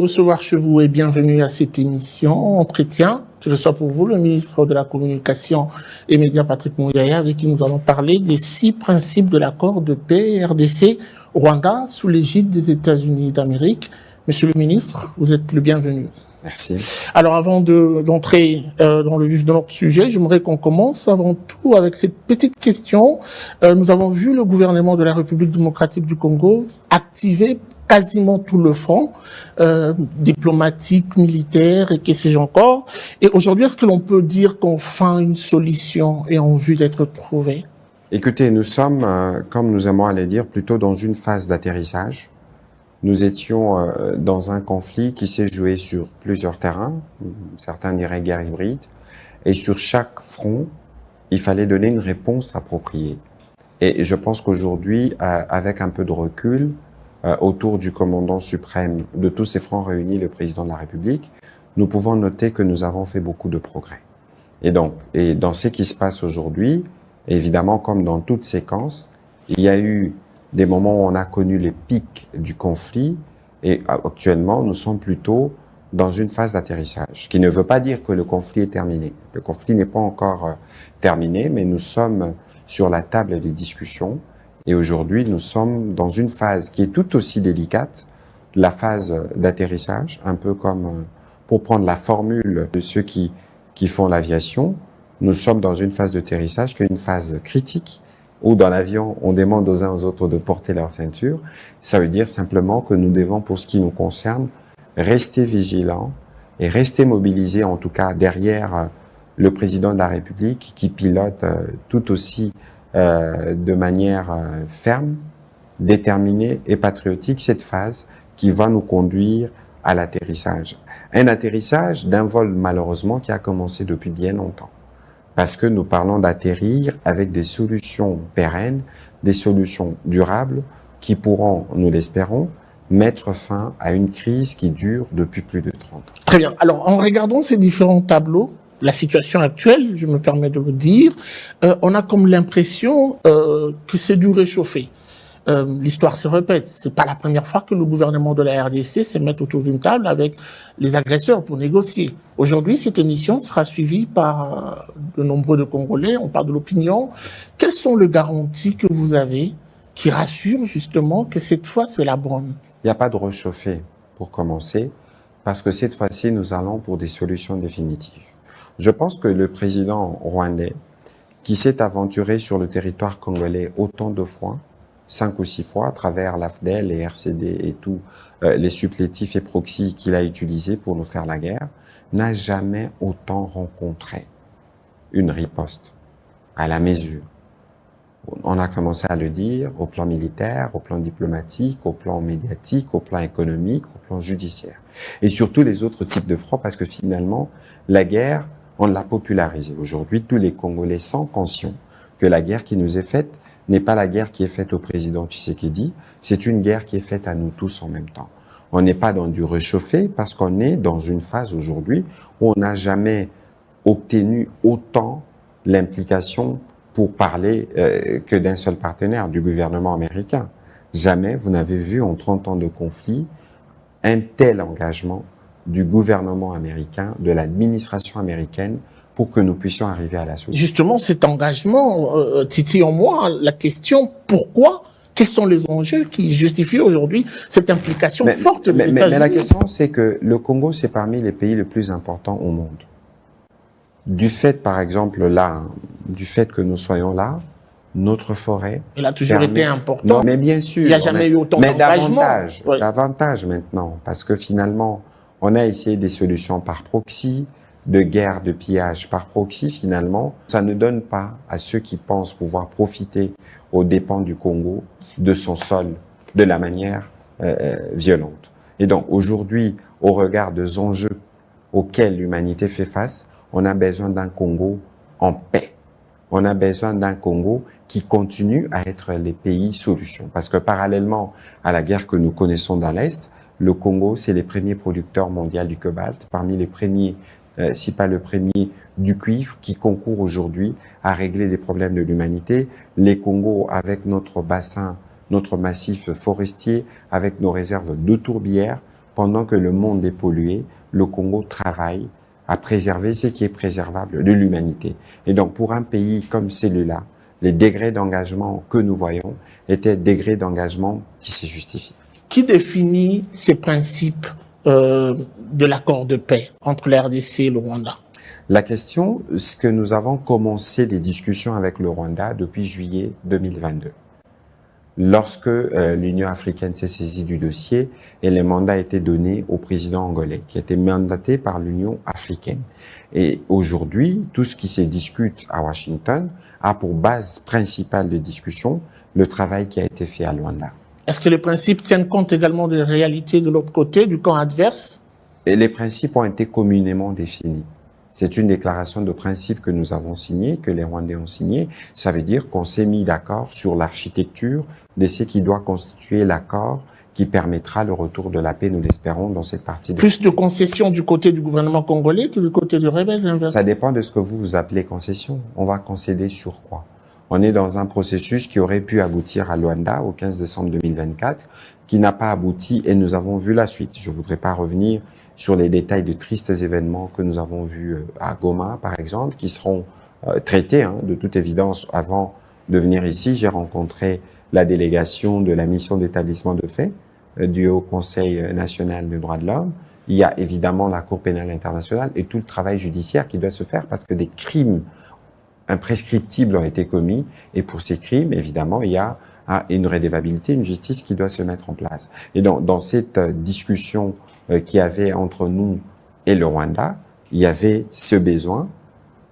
Recevoir chez vous et bienvenue à cette émission Entretien. Je reçois pour vous le ministre de la Communication et Médias, Patrick Muyaya, avec qui nous allons parler des 6 principes de l'accord de paix RDC-Rwanda sous l'égide des États-Unis d'Amérique. Monsieur le ministre, vous êtes le bienvenu. Merci. Alors avant d'entrer dans le vif de notre sujet, j'aimerais qu'on commence avant tout avec cette petite question. Nous avons vu le gouvernement de la République démocratique du Congo activer quasiment tout le front diplomatique, militaire et que sais-je encore. Et aujourd'hui, est-ce que l'on peut dire qu'enfin une solution est en vue d'être trouvée? Écoutez, nous sommes, comme nous aimons à le dire, plutôt dans une phase d'atterrissage. Nous étions dans un conflit qui s'est joué sur plusieurs terrains, certains diraient guerre hybride, et sur chaque front, il fallait donner une réponse appropriée. Et je pense qu'aujourd'hui, avec un peu de recul, autour du commandant suprême de tous ces fronts réunis, le président de la République, nous pouvons noter que nous avons fait beaucoup de progrès. Et donc, dans ce qui se passe aujourd'hui, évidemment, comme dans toute séquence, il y a eu des moments où on a connu les pics du conflit et actuellement, nous sommes plutôt dans une phase d'atterrissage, ce qui ne veut pas dire que le conflit est terminé. Le conflit n'est pas encore terminé, mais nous sommes sur la table des discussions et aujourd'hui, nous sommes dans une phase qui est tout aussi délicate, la phase d'atterrissage, un peu comme pour prendre la formule de ceux qui font l'aviation, nous sommes dans une phase d'atterrissage qui est une phase critique où dans l'avion, on demande aux uns aux autres de porter leur ceinture. Ça veut dire simplement que nous devons, pour ce qui nous concerne, rester vigilants et rester mobilisés, en tout cas derrière le président de la République qui pilote tout aussi de manière ferme, déterminée et patriotique cette phase qui va nous conduire à l'atterrissage. Un atterrissage d'un vol malheureusement qui a commencé depuis bien longtemps. Parce que nous parlons d'atterrir avec des solutions pérennes, des solutions durables qui pourront, nous l'espérons, mettre fin à une crise qui dure depuis plus de 30 ans. Très bien. Alors, en regardant ces différents tableaux, la situation actuelle, je me permets de vous dire, on a comme l'impression que c'est du réchauffé. L'histoire se répète. C'est pas la première fois que le gouvernement de la RDC se met autour d'une table avec les agresseurs pour négocier. Aujourd'hui, cette émission sera suivie par de nombreux de Congolais. On parle de l'opinion. Quelles sont les garanties que vous avez qui rassurent justement que cette fois, c'est la bonne? Il n'y a pas de réchauffé pour commencer, parce que cette fois-ci, nous allons pour des solutions définitives. Je pense que le président rwandais, qui s'est aventuré sur le territoire congolais autant de fois, 5 ou 6 fois, à travers l'AFDEL, les RCD et tous les supplétifs et proxys qu'il a utilisés pour nous faire la guerre, n'a jamais autant rencontré une riposte à la mesure. On a commencé à le dire au plan militaire, au plan diplomatique, au plan médiatique, au plan économique, au plan judiciaire. Et surtout les autres types de fronts, parce que finalement, la guerre, on l'a popularisée. Aujourd'hui, tous les Congolais sont conscients que la guerre qui nous est faite n'est pas la guerre qui est faite au président Tshisekedi, c'est une guerre qui est faite à nous tous en même temps. On n'est pas dans du réchauffé parce qu'on est dans une phase aujourd'hui où on n'a jamais obtenu autant l'implication pour parler que d'un seul partenaire, du gouvernement américain. Jamais vous n'avez vu en 30 ans de conflit un tel engagement du gouvernement américain, de l'administration américaine, pour que nous puissions arriver à la solution. Justement, cet engagement titille en moi la question pourquoi, quels sont les enjeux qui justifient aujourd'hui cette implication forte des États-Unis? Mais la question, c'est que le Congo, c'est parmi les pays les plus importants au monde. Du fait, par exemple, là, du fait que nous soyons là, notre forêt... Il a toujours été important. Non, mais bien sûr. Il n'y a jamais eu autant d'engagement. Mais davantage maintenant, parce que finalement, on a essayé des solutions par proxy, de guerre, de pillage par proxy, finalement, ça ne donne pas à ceux qui pensent pouvoir profiter aux dépens du Congo de son sol de la manière violente. Et donc aujourd'hui, au regard des enjeux auxquels l'humanité fait face, on a besoin d'un Congo en paix. On a besoin d'un Congo qui continue à être les pays solutions. Parce que parallèlement à la guerre que nous connaissons dans l'Est, le Congo, c'est les premiers producteurs mondiaux du cobalt, parmi les premiers si pas le premier, du cuivre qui concourt aujourd'hui à régler des problèmes de l'humanité. Les Congos, avec notre bassin, notre massif forestier, avec nos réserves de tourbières, pendant que le monde est pollué, le Congo travaille à préserver ce qui est préservable de l'humanité. Et donc, pour un pays comme celui-là, les degrés d'engagement que nous voyons étaient degrés d'engagement qui se justifient. Qui définit ces principes de l'accord de paix entre la RDC et le Rwanda? La question, c'est que nous avons commencé des discussions avec le Rwanda depuis juillet 2022. Lorsque l'Union africaine s'est saisie du dossier et le mandat a été donné au président angolais, qui a été mandaté par l'Union africaine. Et aujourd'hui, tout ce qui se discute à Washington a pour base principale de discussion le travail qui a été fait à Luanda. Est-ce que les principes tiennent compte également des réalités de l'autre côté, du camp adverse? Et les principes ont été communément définis. C'est une déclaration de principe que nous avons signée, que les Rwandais ont signée. Ça veut dire qu'on s'est mis d'accord sur l'architecture de ce qui doit constituer l'accord qui permettra le retour de la paix, nous l'espérons, dans cette partie. Plus de concessions du côté du gouvernement congolais que du côté du rebelle? Ça dépend de ce que vous appelez concession. On va concéder sur quoi? On est dans un processus qui aurait pu aboutir à Luanda au 15 décembre 2024, qui n'a pas abouti et nous avons vu la suite. Je ne voudrais pas revenir sur les détails de tristes événements que nous avons vus à Goma, par exemple, qui seront traités, de toute évidence. Avant de venir ici, j'ai rencontré la délégation de la mission d'établissement de faits du Haut Conseil national des droits de l'homme. Il y a évidemment la Cour pénale internationale et tout le travail judiciaire qui doit se faire parce que des crimes imprescriptibles ont été commis et pour ces crimes, évidemment, il y a une redevabilité, une justice qui doit se mettre en place. Et donc, dans cette discussion qu'il y avait entre nous et le Rwanda, il y avait ce besoin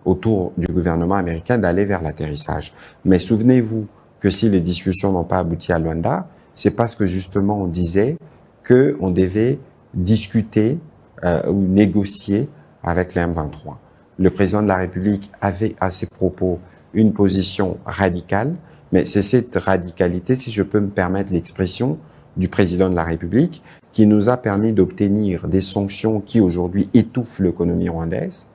autour du gouvernement américain d'aller vers l'atterrissage. Mais souvenez-vous que si les discussions n'ont pas abouti à Luanda, c'est parce que justement on disait qu'on devait discuter ou négocier avec les M23. Le président de la République avait à ses propos une position radicale, mais c'est cette radicalité, si je peux me permettre l'expression, du président de la République qui nous a permis d'obtenir des sanctions qui aujourd'hui étouffent l'économie rwandaise,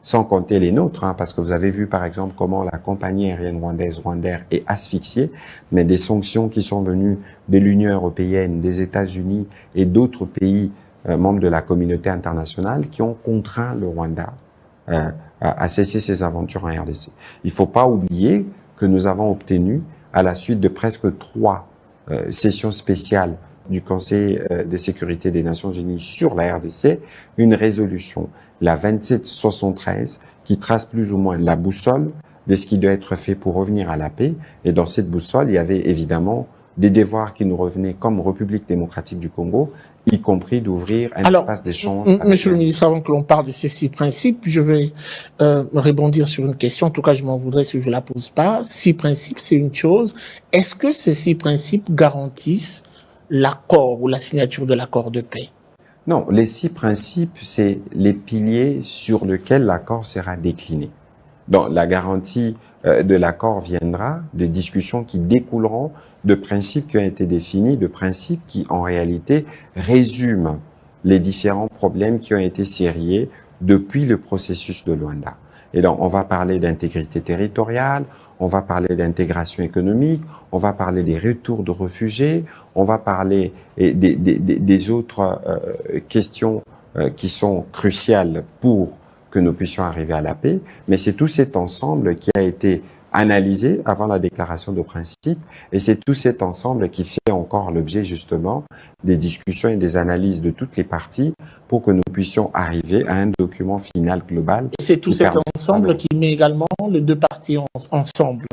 sans compter les nôtres, parce que vous avez vu par exemple comment la compagnie aérienne rwandaise Rwandair est asphyxiée, mais des sanctions qui sont venues de l'Union européenne, des États-Unis et d'autres pays membres de la communauté internationale qui ont contraint le Rwanda à cesser ses aventures en RDC. Il ne faut pas oublier que nous avons obtenu, à la suite de presque 3 sessions spéciales du Conseil de sécurité des Nations Unies sur la RDC, une résolution, la 2773, qui trace plus ou moins la boussole de ce qui doit être fait pour revenir à la paix. Et dans cette boussole, il y avait évidemment des devoirs qui nous revenaient comme République démocratique du Congo, y compris d'ouvrir un espace d'échange. Monsieur le ministre, avant que l'on parle de ces 6 principes, je vais rebondir sur une question. En tout cas, je m'en voudrais si je ne la pose pas. 6 principes, c'est une chose. Est-ce que ces 6 principes garantissent l'accord ou la signature de l'accord de paix? Non, les 6 principes, c'est les piliers sur lesquels l'accord sera décliné. Donc, la garantie de l'accord viendra de discussions qui découleront de principes qui ont été définis, de principes qui, en réalité, résument les différents problèmes qui ont été sériés depuis le processus de Luanda. Et donc, on va parler d'intégrité territoriale, on va parler d'intégration économique, on va parler des retours de réfugiés, on va parler des autres questions qui sont cruciales pour que nous puissions arriver à la paix. Mais c'est tout cet ensemble qui a été analysé avant la déclaration de principe et c'est tout cet ensemble qui fait encore l'objet justement des discussions et des analyses de toutes les parties pour que nous puissions arriver à un document final global. Et c'est tout cet ensemble qui met également les 2 parties ensemble.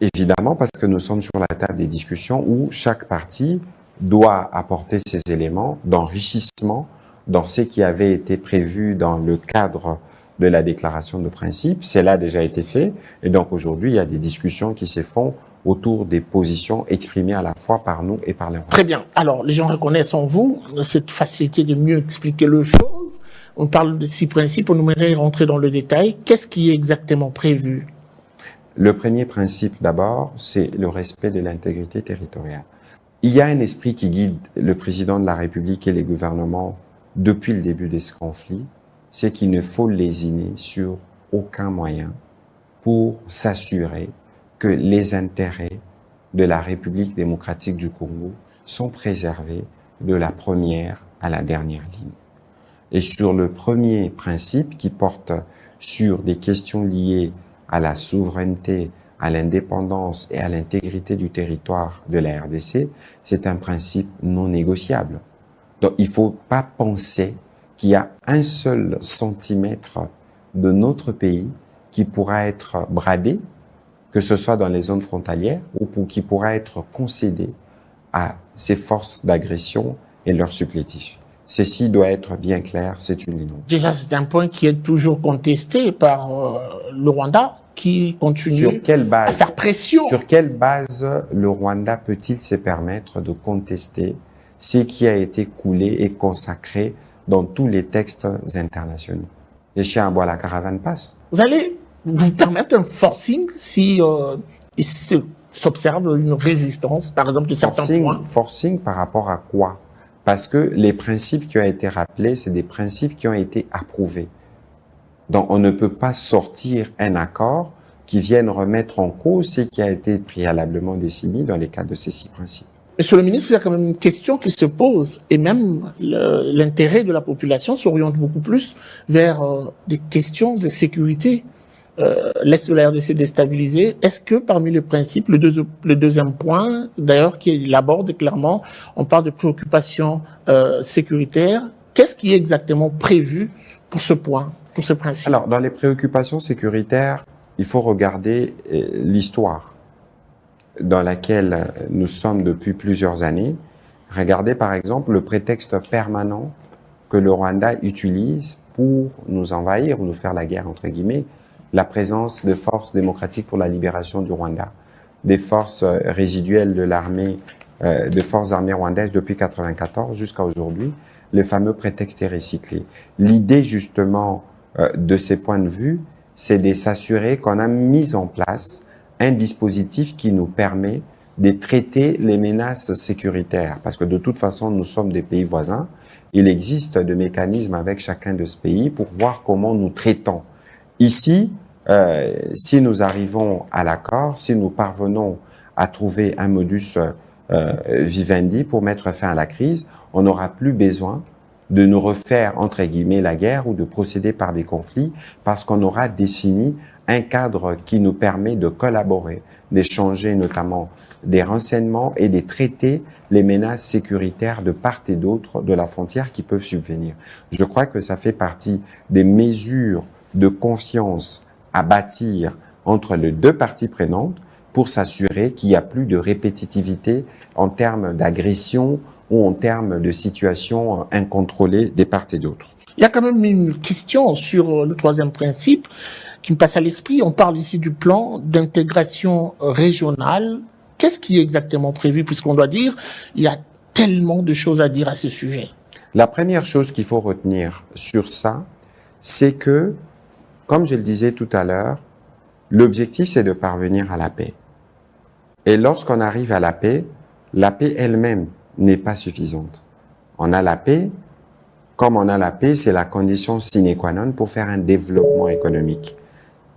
Évidemment, parce que nous sommes sur la table des discussions où chaque partie doit apporter ses éléments d'enrichissement dans ce qui avait été prévu dans le cadre de la déclaration de principe. Cela a déjà été fait et donc aujourd'hui, il y a des discussions qui se font autour des positions exprimées à la fois par nous et par les Rwandais. Très bien. Alors, les gens reconnaissent en vous cette facilité de mieux expliquer les choses. On parle de 6 principes, on aimerait rentrer dans le détail. Qu'est-ce qui est exactement prévu? Le premier principe, d'abord, c'est le respect de l'intégrité territoriale. Il y a un esprit qui guide le président de la République et les gouvernements depuis le début de ce conflit, c'est qu'il ne faut lésiner sur aucun moyen pour s'assurer que les intérêts de la République démocratique du Congo sont préservés de la première à la dernière ligne. Et sur le premier principe qui porte sur des questions liées à la souveraineté, à l'indépendance et à l'intégrité du territoire de la RDC, c'est un principe non négociable. Donc il ne faut pas penser qu'il y a un seul centimètre de notre pays qui pourra être bradé, que ce soit dans les zones frontalières ou qui pourra être concédé à ces forces d'agression et leurs supplétifs. Ceci doit être bien clair, c'est une ligne. Déjà, c'est un point qui est toujours contesté par le Rwanda, qui continue à faire pression. Sur quelle base le Rwanda peut-il se permettre de contester ce qui a été coulé et consacré dans tous les textes internationaux? Les chiens aboient, la caravane passe. Vous allez vous permettre un forcing si il s'observe une résistance, par exemple, de certains points? Forcing par rapport à quoi? Parce que les principes qui ont été rappelés, c'est des principes qui ont été approuvés. Donc, on ne peut pas sortir un accord qui vienne remettre en cause ce qui a été préalablement défini dans les cas de ces 6 principes. Monsieur le ministre, il y a quand même une question qui se pose, et même l'intérêt de la population s'oriente beaucoup plus vers des questions de sécurité. L'Est de la RDC déstabilisé. Est-ce que parmi les principes, le deuxième point, d'ailleurs, qui aborde clairement, on parle de préoccupations sécuritaires, qu'est-ce qui est exactement prévu pour ce point, pour ce principe? Alors, dans les préoccupations sécuritaires, il faut regarder l'histoire dans laquelle nous sommes depuis plusieurs années. Regardez par exemple le prétexte permanent que le Rwanda utilise pour nous envahir ou nous faire la guerre, entre guillemets, la présence des forces démocratiques pour la libération du Rwanda, des forces résiduelles de l'armée, des forces armées rwandaises depuis 1994 jusqu'à aujourd'hui. Le fameux prétexte est recyclé. L'idée justement de ces points de vue, c'est de s'assurer qu'on a mis en place un dispositif qui nous permet de traiter les menaces sécuritaires. Parce que de toute façon, nous sommes des pays voisins. Il existe des mécanismes avec chacun de ces pays pour voir comment nous traitons. Ici, si nous arrivons à l'accord, si nous parvenons à trouver un modus vivendi pour mettre fin à la crise, on n'aura plus besoin de nous refaire, entre guillemets, la guerre ou de procéder par des conflits parce qu'on aura défini un cadre qui nous permet de collaborer, d'échanger notamment des renseignements et de traiter les menaces sécuritaires de part et d'autre de la frontière qui peuvent subvenir. Je crois que ça fait partie des mesures de confiance à bâtir entre les deux parties prenantes pour s'assurer qu'il n'y a plus de répétitivité en termes d'agression ou en termes de situation incontrôlée des parts et d'autres. Il y a quand même une question sur le troisième principe qui me passe à l'esprit. On parle ici du plan d'intégration régionale. Qu'est-ce qui est exactement prévu? Puisqu'on doit dire, il y a tellement de choses à dire à ce sujet. La première chose qu'il faut retenir sur ça, c'est que, comme je le disais tout à l'heure, l'objectif c'est de parvenir à la paix. Et lorsqu'on arrive à la paix elle-même n'est pas suffisante. On a la paix, comme on a la paix, c'est la condition sine qua non pour faire un développement économique.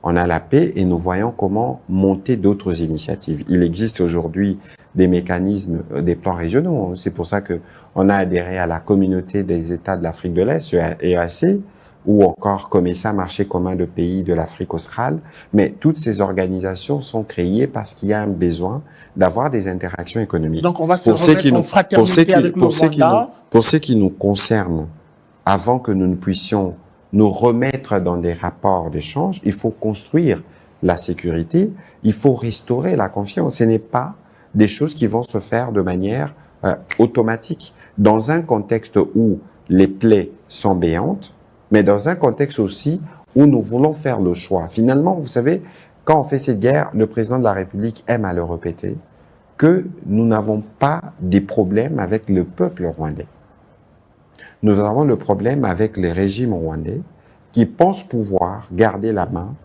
On a la paix et nous voyons comment monter d'autres initiatives. Il existe aujourd'hui des mécanismes, des plans régionaux. C'est pour ça que on a adhéré à la communauté des États de l'Afrique de l'Est, EAC, ou encore COMESA, marché commun de pays de l'Afrique australe. Mais toutes ces organisations sont créées parce qu'il y a un besoin d'avoir des interactions économiques. Donc on va se remettre en fraternité avec le Rwanda. Pour ce qui nous concerne, avant que nous ne puissions nous remettre dans des rapports d'échange, il faut construire la sécurité, il faut restaurer la confiance. Ce n'est pas des choses qui vont se faire de manière automatique. Dans un contexte où les plaies sont béantes, mais dans un contexte aussi où nous voulons faire le choix. Finalement, vous savez, quand on fait cette guerre, le président de la République aime à le répéter, que nous n'avons pas des problèmes avec le peuple rwandais. Nous avons le problème avec les régimes rwandais qui pensent pouvoir garder la main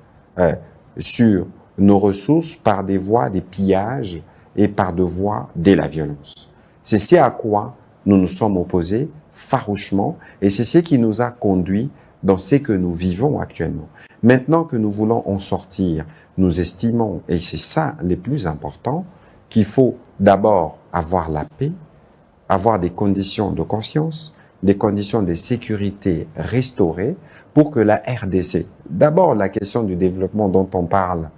sur nos ressources par des voies des pillages et par des voies de la violence. C'est ce à quoi nous nous sommes opposés farouchement et c'est ce qui nous a conduits dans ce que nous vivons actuellement. Maintenant que nous voulons en sortir, nous estimons, et c'est ça le plus important, qu'il faut d'abord avoir la paix, avoir des conditions de confiance, des conditions de sécurité restaurées pour que la RDC, d'abord la question du développement dont on parle,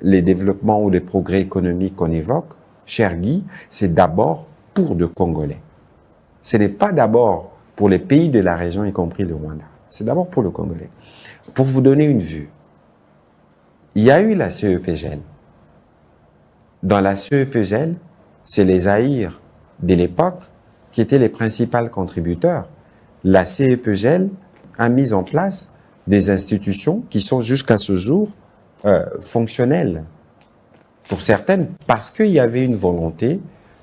les développements ou les progrès économiques qu'on évoque, cher Guy, c'est d'abord pour de Congolais. Ce n'est pas d'abord pour les pays de la région, y compris le Rwanda. C'est d'abord pour le Congolais. Pour vous donner une vue, il y a eu la CEPGL. Dans la CEPGL, c'est les Zaïre de l'époque qui étaient les principaux contributeurs. La CEPGL a mis en place des institutions qui sont jusqu'à ce jour fonctionnelles. Pour certaines, parce qu'il y avait une volonté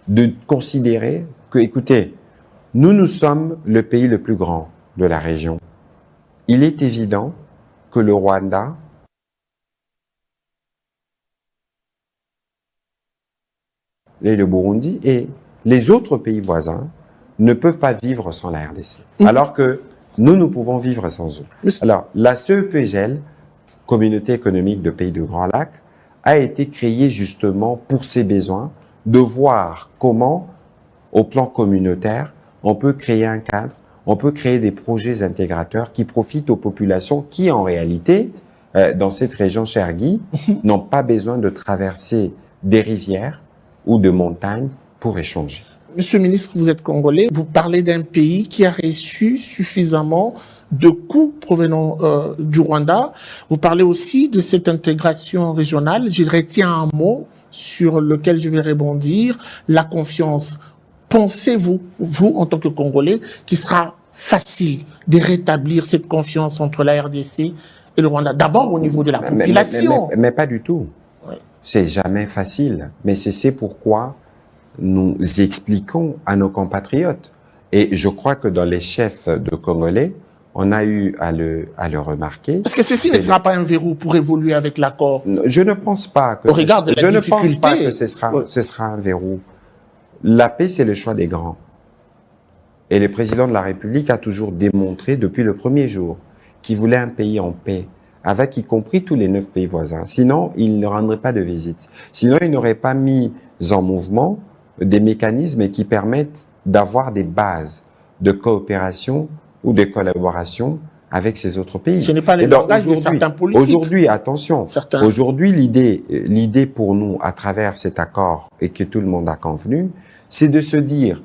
de considérer que, écoutez, nous sommes le pays le plus grand de la région. Il est évident que le Rwanda et le Burundi et les autres pays voisins ne peuvent pas vivre sans la RDC. Alors que nous pouvons vivre sans eux. Alors, la CEPGL, Communauté économique de pays du Grand Lac, a été créée justement pour ces besoins, de voir comment, au plan communautaire, on peut créer un cadre, on peut créer des projets intégrateurs qui profitent aux populations qui, en réalité, dans cette région, cher Guy, n'ont pas besoin de traverser des rivières ou de montagnes pour échanger. Monsieur le ministre, vous êtes congolais, vous parlez d'un pays qui a reçu suffisamment de coûts provenant du Rwanda. Vous parlez aussi de cette intégration régionale. Je retiens un mot sur lequel je vais rebondir, la confiance. Pensez-vous, vous en tant que Congolais, qu'il sera facile de rétablir cette confiance entre la RDC et le Rwanda, d'abord au niveau de la population? Mais pas du tout. Oui. C'est jamais facile. Mais c'est pourquoi nous expliquons à nos compatriotes. Et je crois que dans les chefs de Congolais, on a eu à le remarquer. Est-ce que ceci ne sera pas un verrou pour évoluer avec l'accord? Je ne pense pas que ce sera un verrou. La paix, c'est le choix des grands. Et le président de la République a toujours démontré depuis le premier jour qu'il voulait un pays en paix, avec y compris tous les 9 pays voisins. Sinon, il ne rendrait pas de visite. Sinon, il n'aurait pas mis en mouvement des mécanismes qui permettent d'avoir des bases de coopération ou de collaboration avec ces autres pays. Ce n'est pas le langage de certains politiques. Aujourd'hui, attention, aujourd'hui, l'idée pour nous, à travers cet accord et que tout le monde a convenu, c'est de se dire,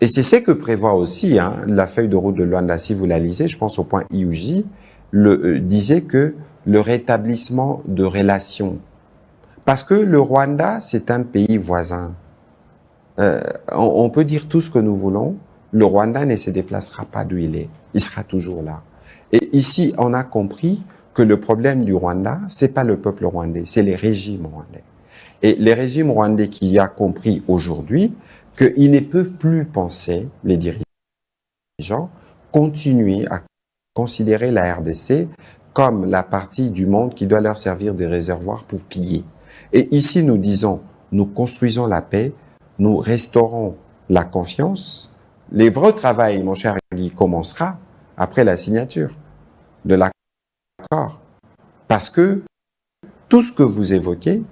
et c'est ce que prévoit aussi la feuille de route de Luanda, si vous la lisez, je pense au point I ou J, disait que le rétablissement de relations, parce que le Rwanda, c'est un pays voisin. On peut dire tout ce que nous voulons, le Rwanda ne se déplacera pas d'où il est. Il sera toujours là. Et ici, on a compris que le problème du Rwanda, c'est pas le peuple rwandais, c'est les régimes rwandais. Et les régimes rwandais qui a compris aujourd'hui qu'ils ne peuvent plus penser, les dirigeants, continuer à considérer la RDC comme la partie du monde qui doit leur servir de réservoir pour piller. Et ici, nous disons, nous construisons la paix, nous restaurons la confiance. Le vrai travail, mon cher Guy, commencera après la signature de l'accord. Parce que tout ce que vous évoquez,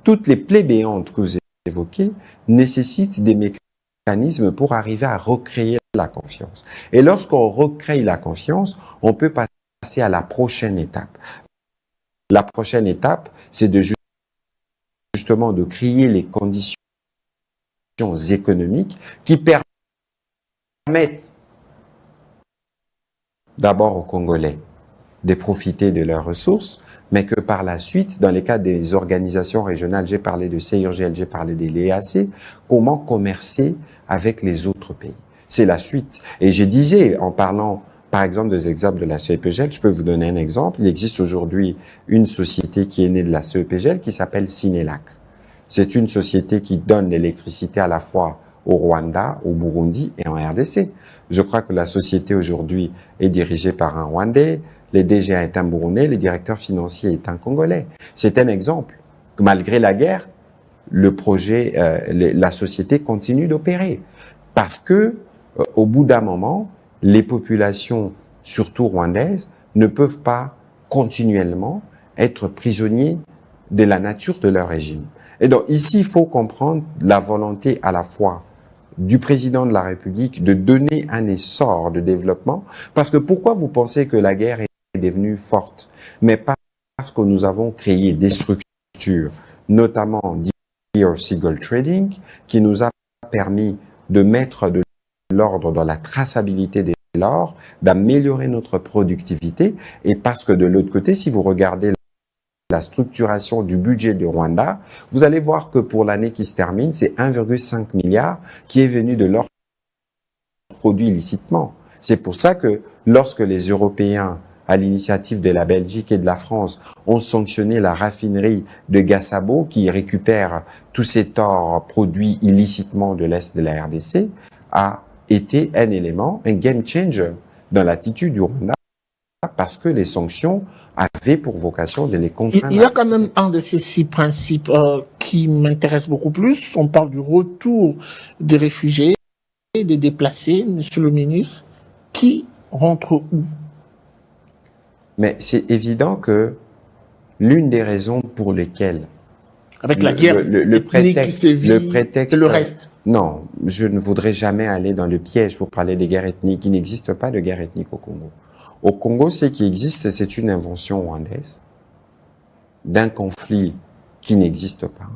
toutes les plaies béantes que vous évoquez, nécessitent des mécanismes pour arriver à recréer la confiance. Et lorsqu'on recrée la confiance, on peut passer à la prochaine étape. La prochaine étape, c'est justement de créer les conditions économiques qui permettent d'abord aux Congolais de profiter de leurs ressources, mais que par la suite, dans les cas des organisations régionales, j'ai parlé de CIRGL, j'ai parlé de l'EAC, comment commercer avec les autres pays. C'est la suite. Et je disais, en parlant par exemple des exemples de la CEPGL, je peux vous donner un exemple. Il existe aujourd'hui une société qui est née de la CEPGL qui s'appelle Sinelac. C'est une société qui donne l'électricité à la fois au Rwanda, au Burundi et en RDC. Je crois que la société aujourd'hui est dirigée par un Rwandais, le DG est un Burundais, le directeur financier est un Congolais. C'est un exemple. Malgré la guerre, le projet, la société continue d'opérer. Parce que, au bout d'un moment, les populations, surtout rwandaises, ne peuvent pas continuellement être prisonniers de la nature de leur régime. Et donc ici, il faut comprendre la volonté à la fois du président de la République de donner un essor de développement. Parce que pourquoi vous pensez que la guerre est devenue forte? Mais parce que nous avons créé des structures, notamment DRC Gold Trading, qui nous a permis de mettre de l'ordre dans la traçabilité de l'or, d'améliorer notre productivité. Et parce que de l'autre côté, si vous regardez la structuration du budget du Rwanda, vous allez voir que pour l'année qui se termine, c'est 1,5 milliard qui est venu de l'or produit illicitement. C'est pour ça que lorsque les Européens, à l'initiative de la Belgique et de la France, ont sanctionné la raffinerie de Gassabo qui récupère tous ces torts produits illicitement de l'Est de la RDC, a été un élément, un game changer dans l'attitude du Rwanda parce que les sanctions avaient pour vocation de les contraindre. Il y a quand même un de ces 6 principes qui m'intéresse beaucoup plus. On parle du retour des réfugiés, des déplacés, monsieur le ministre. Qui rentre où? Mais c'est évident que l'une des raisons pour lesquelles avec la guerre ethnique qui sévit, le prétexte, le reste. Non, je ne voudrais jamais aller dans le piège pour parler des guerres ethniques. Il n'existe pas de guerre ethnique au Congo. Au Congo, ce qui existe, c'est une invention rwandaise d'un conflit qui n'existe pas.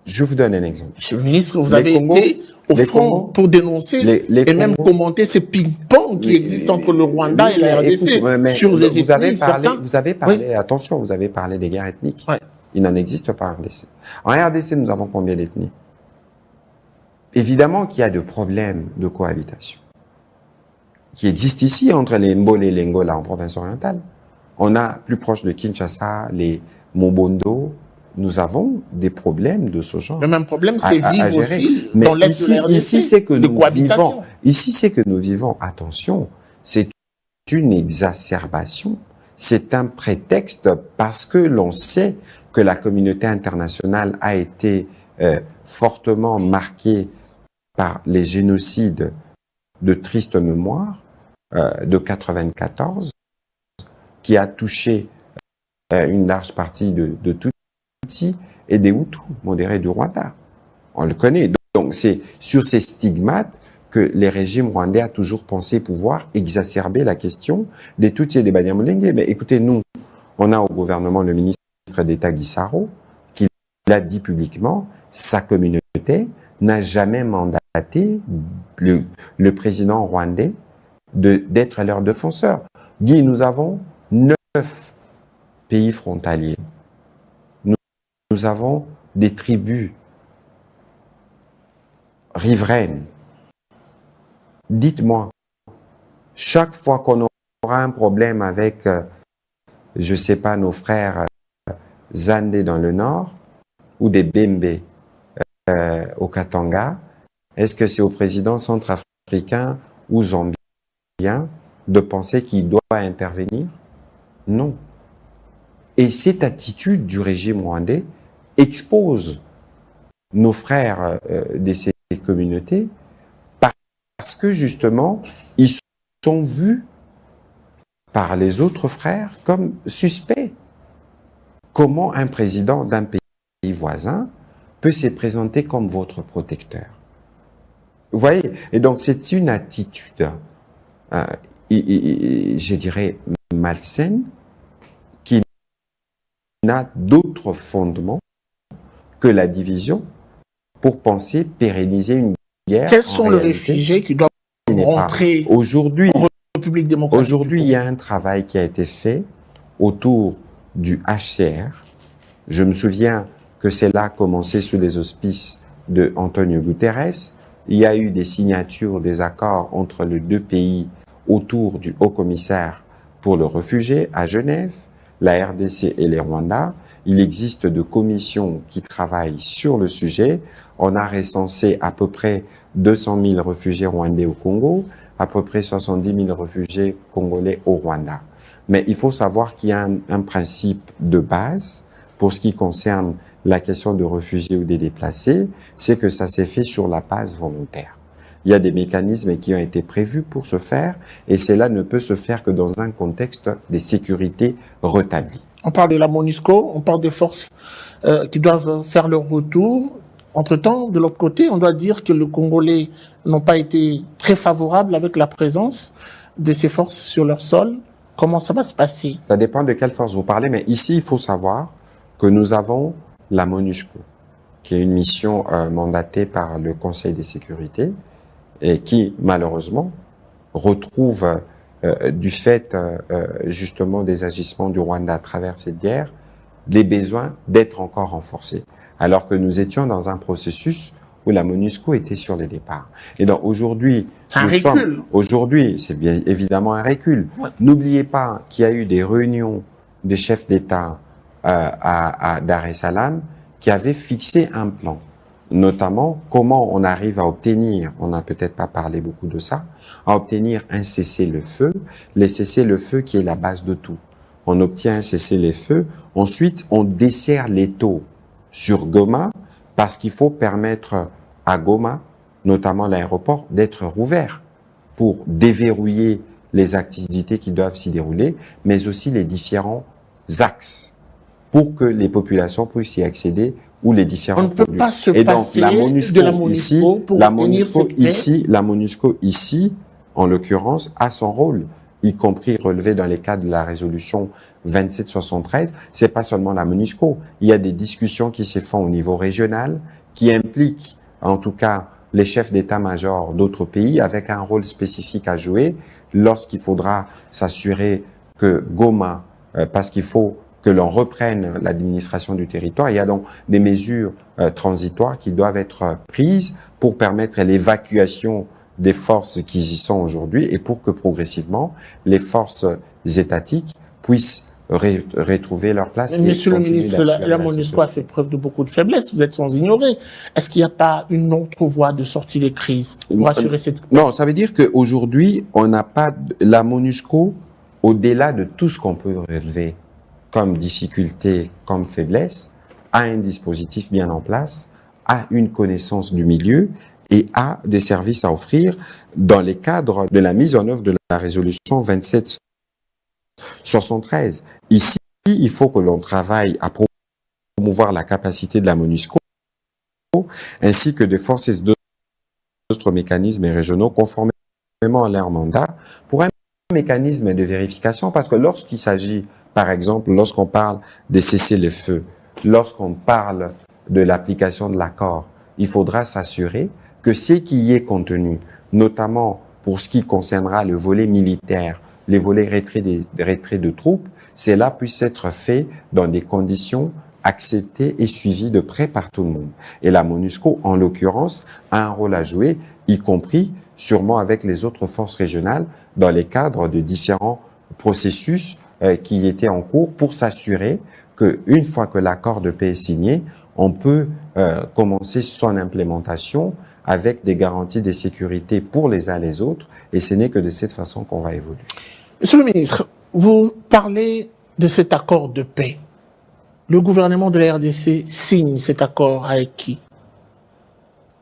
Je vous donne un exemple. Monsieur le ministre, vous avez été au front pour dénoncer et même commenter ces ping-pong qui existent entre le Rwanda et la RDC sur les ethnies. Vous avez parlé, attention, vous avez parlé des guerres ethniques. Ouais. Il n'en existe pas en RDC. En RDC, nous avons combien d'ethnies? Évidemment qu'il y a des problèmes de cohabitation qui existent ici entre les Mbole et les Ngola en province orientale. On a plus proche de Kinshasa, les Mobondo. Nous avons des problèmes de ce genre. Le même problème, c'est vivre aussi mais dans l'Est de la RDC. Ici, c'est que nous vivons, attention, c'est une exacerbation. C'est un prétexte parce que l'on sait que la communauté internationale a été fortement marquée par les génocides de triste mémoire de 94, qui a touché une large partie de Tutsi et des Hutus modérés du Rwanda. On le connaît. Donc c'est sur ces stigmates que les régimes rwandais ont toujours pensé pouvoir exacerber la question des Tutsis et des Banyamulenge. Mais écoutez, nous, on a au gouvernement le ministre d'État Gisaro qui l'a dit publiquement, sa communauté n'a jamais mandaté le président rwandais d'être leur défenseur. Guy, nous avons 9 pays frontaliers. Nous avons des tribus riveraines. Dites-moi, chaque fois qu'on aura un problème avec, je ne sais pas, nos frères Zandé dans le nord ou des Bembe au Katanga, est-ce que c'est au président centrafricain ou zambien de penser qu'il doit intervenir? Non. Et cette attitude du régime rwandais expose nos frères de ces communautés parce que justement, ils sont vus par les autres frères comme suspects. Comment un président d'un pays voisin peut se présenter comme votre protecteur? Vous voyez? Et donc, c'est une attitude, je dirais, malsaine, qui n'a d'autre fondement que la division pour penser pérenniser une guerre. Quels sont les réfugiés qui doivent rentrer aujourd'hui en République démocratique? Aujourd'hui, il y a un travail qui a été fait autour du HCR. Je me souviens que cela a commencé sous les auspices de Antonio Guterres. Il y a eu des signatures, des accords entre les deux pays autour du haut-commissaire pour le réfugié à Genève, la RDC et les Rwandais. Il existe de commissions qui travaillent sur le sujet. On a recensé à peu près 200 000 réfugiés rwandais au Congo, à peu près 70 000 réfugiés congolais au Rwanda. Mais il faut savoir qu'il y a un principe de base pour ce qui concerne la question de réfugiés ou des déplacés, c'est que ça s'est fait sur la base volontaire. Il y a des mécanismes qui ont été prévus pour ce faire et cela ne peut se faire que dans un contexte de sécurité rétabli. On parle de la MONUSCO, on parle des forces qui doivent faire leur retour. Entre-temps, de l'autre côté, on doit dire que les Congolais n'ont pas été très favorables avec la présence de ces forces sur leur sol. Comment ça va se passer? Ça dépend de quelle force vous parlez, mais ici, il faut savoir que nous avons la MONUSCO, qui est une mission mandatée par le Conseil de sécurité et qui, malheureusement, retrouve, du fait justement des agissements du Rwanda à travers cette guerre, les besoins d'être encore renforcés. Alors que nous étions dans un processus où la MONUSCO était sur les départs. Et donc aujourd'hui, aujourd'hui, c'est bien évidemment un recul. Ouais. N'oubliez pas qu'il y a eu des réunions des chefs d'État à Dar es Salaam qui avaient fixé un plan, notamment comment on arrive à obtenir, on n'a peut-être pas parlé beaucoup de ça, à obtenir un cessez-le-feu, les cessez-le-feu qui est la base de tout. On obtient un cessez-le-feu, ensuite on dessert les taux sur Goma, parce qu'il faut permettre à Goma, notamment l'aéroport, d'être rouvert pour déverrouiller les activités qui doivent s'y dérouler, mais aussi les différents axes pour que les populations puissent y accéder ou les différents On ne peut pas se passer de la MONUSCO pour obtenir cette paix. La MONUSCO ici, en l'occurrence, a son rôle, y compris relevé dans les cadres de la résolution 2773, c'est pas seulement la MONUSCO. Il y a des discussions qui se font au niveau régional, qui impliquent, en tout cas, les chefs d'état-major d'autres pays avec un rôle spécifique à jouer lorsqu'il faudra s'assurer que Goma, parce qu'il faut que l'on reprenne l'administration du territoire, il y a donc des mesures transitoires qui doivent être prises pour permettre l'évacuation des forces qui y sont aujourd'hui et pour que progressivement les forces étatiques puissent retrouver leur place. Monsieur le ministre, la MONUSCO a fait preuve de beaucoup de faiblesse, vous êtes sans ignorer. Est-ce qu'il n'y a pas une autre voie de sortie des crises pour assurer cette... Non, ça veut dire qu'aujourd'hui, on n'a pas... La MONUSCO, au-delà de tout ce qu'on peut relever comme difficulté, comme faiblesse, a un dispositif bien en place, a une connaissance du milieu et a des services à offrir dans les cadres de la mise en œuvre de la résolution 2773. Ici, il faut que l'on travaille à promouvoir la capacité de la MONUSCO ainsi que des forces et d'autres mécanismes régionaux conformément à leur mandat pour un mécanisme de vérification parce que lorsqu'il s'agit, par exemple, lorsqu'on parle de cessez-le-feu, lorsqu'on parle de l'application de l'accord, il faudra s'assurer que ce qui y est contenu, notamment pour ce qui concernera le volet militaire, les volets retrait de troupes, cela puisse être fait dans des conditions acceptées et suivies de près par tout le monde. Et la MONUSCO, en l'occurrence, a un rôle à jouer, y compris sûrement avec les autres forces régionales, dans les cadres de différents processus qui étaient en cours pour s'assurer qu'une fois que l'accord de paix est signé, on peut commencer son implémentation avec des garanties de sécurité pour les uns et les autres, et ce n'est que de cette façon qu'on va évoluer. Monsieur le ministre, vous parlez de cet accord de paix. Le gouvernement de la RDC signe cet accord avec qui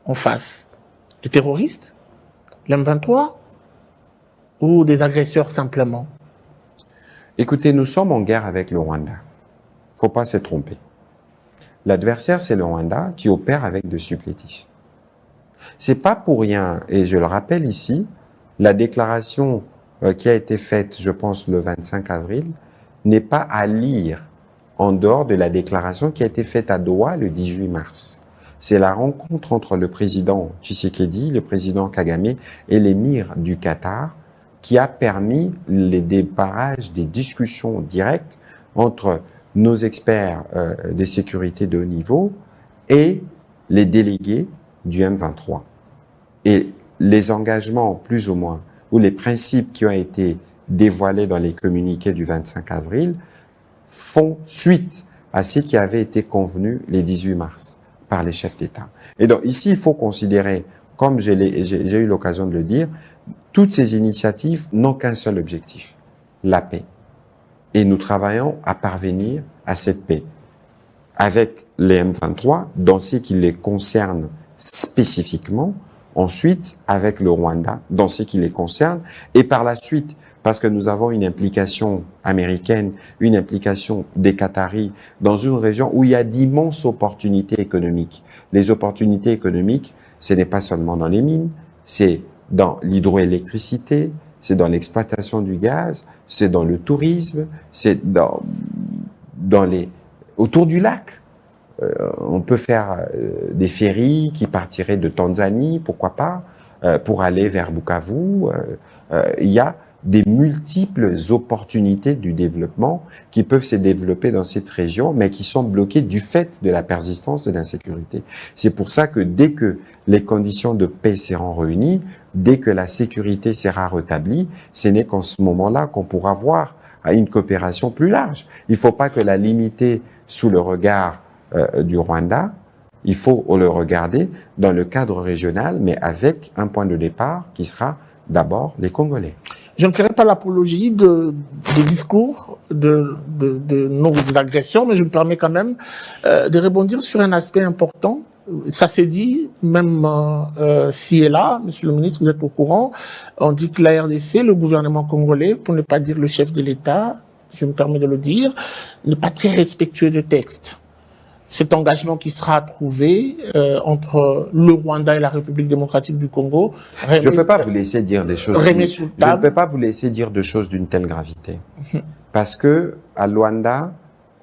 en face? Les terroristes? l'M23? Ou des agresseurs simplement? Écoutez, nous sommes en guerre avec le Rwanda. Faut pas se tromper. L'adversaire, c'est le Rwanda qui opère avec des supplétifs. C'est pas pour rien, et je le rappelle ici, la déclaration qui a été faite, je pense, le 25 avril, n'est pas à lire en dehors de la déclaration qui a été faite à Doha le 18 mars. C'est la rencontre entre le président Tshisekedi, le président Kagame et l'émir du Qatar qui a permis le débarrage des discussions directes entre nos experts de sécurité de haut niveau et les délégués du M23. Et les engagements, plus ou moins, ou les principes qui ont été dévoilés dans les communiqués du 25 avril font suite à ce qui avait été convenu les 18 mars par les chefs d'État. Et donc ici, il faut considérer, comme j'ai eu l'occasion de le dire, toutes ces initiatives n'ont qu'un seul objectif, la paix. Et nous travaillons à parvenir à cette paix avec les M23 dans ce qui les concerne spécifiquement, ensuite avec le Rwanda dans ce qui les concerne, et par la suite parce que nous avons une implication américaine, une implication des Qataris dans une région où il y a d'immenses opportunités économiques. Les opportunités économiques, ce n'est pas seulement dans les mines, c'est dans l'hydroélectricité, c'est dans l'exploitation du gaz, c'est dans le tourisme, c'est autour du lac. On peut faire des ferries qui partiraient de Tanzanie, pourquoi pas, pour aller vers Bukavu. Il y a des multiples opportunités du développement qui peuvent se développer dans cette région, mais qui sont bloquées du fait de la persistance de l'insécurité. C'est pour ça que dès que les conditions de paix seront réunies, dès que la sécurité sera rétablie, ce n'est qu'en ce moment-là qu'on pourra voir à une coopération plus large. Il ne faut pas que la limiter sous le regard du Rwanda, il faut le regarder dans le cadre régional, mais avec un point de départ qui sera d'abord les Congolais. Je ne ferai pas l'apologie des discours de nos agressions, mais je me permets quand même de rebondir sur un aspect important. Ça s'est dit, même ci et là, Monsieur le ministre, vous êtes au courant, on dit que la RDC, le gouvernement congolais, pour ne pas dire le chef de l'État, je me permets de le dire, n'est pas très respectueux des textes. Cet engagement qui sera trouvé entre le Rwanda et la République démocratique du Congo. Je ne peux pas vous laisser dire des choses. Je ne peux pas vous laisser dire des choses d'une telle gravité. Parce que à Luanda,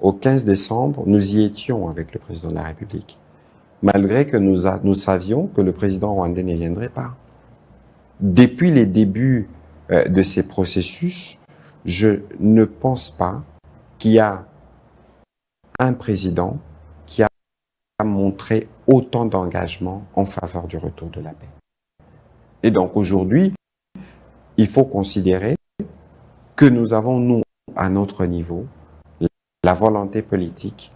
au 15 décembre, nous y étions avec le président de la République. Malgré que nous savions que le président rwandais ne viendrait pas. Depuis les débuts de ces processus, je ne pense pas qu'il y a un président qui a montré autant d'engagement en faveur du retour de la paix. Et donc aujourd'hui, il faut considérer que nous avons, nous, à notre niveau, la volonté politique,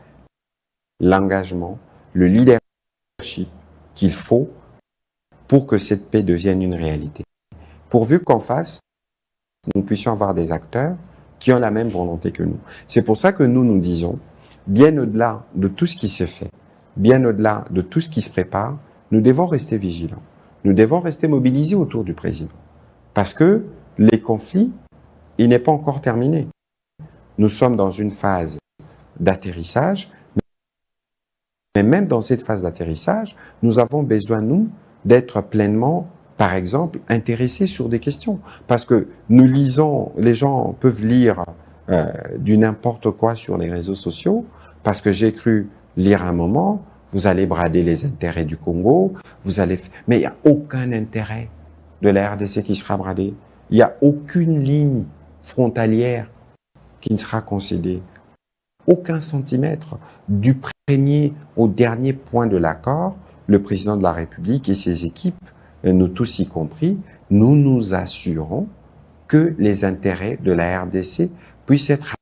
l'engagement, le leadership qu'il faut pour que cette paix devienne une réalité. Pourvu qu'en face, nous puissions avoir des acteurs qui ont la même volonté que nous. C'est pour ça que nous disons, bien au-delà de tout ce qui se fait, bien au-delà de tout ce qui se prépare, nous devons rester vigilants. Nous devons rester mobilisés autour du président. Parce que les conflits, il n'est pas encore terminé. Nous sommes dans une phase d'atterrissage, mais même dans cette phase d'atterrissage, nous avons besoin, nous, d'être pleinement, par exemple, intéressés sur des questions. Parce que nous lisons, les gens peuvent lire du n'importe quoi sur les réseaux sociaux, parce que j'ai cru lire un moment, vous allez brader les intérêts du Congo, mais il n'y a aucun intérêt de la RDC qui sera bradé. Il n'y a aucune ligne frontalière qui ne sera concédée. Aucun centimètre. Du premier au dernier point de l'accord, le président de la République et ses équipes, nous tous y compris, nous nous assurons que les intérêts de la RDC puissent être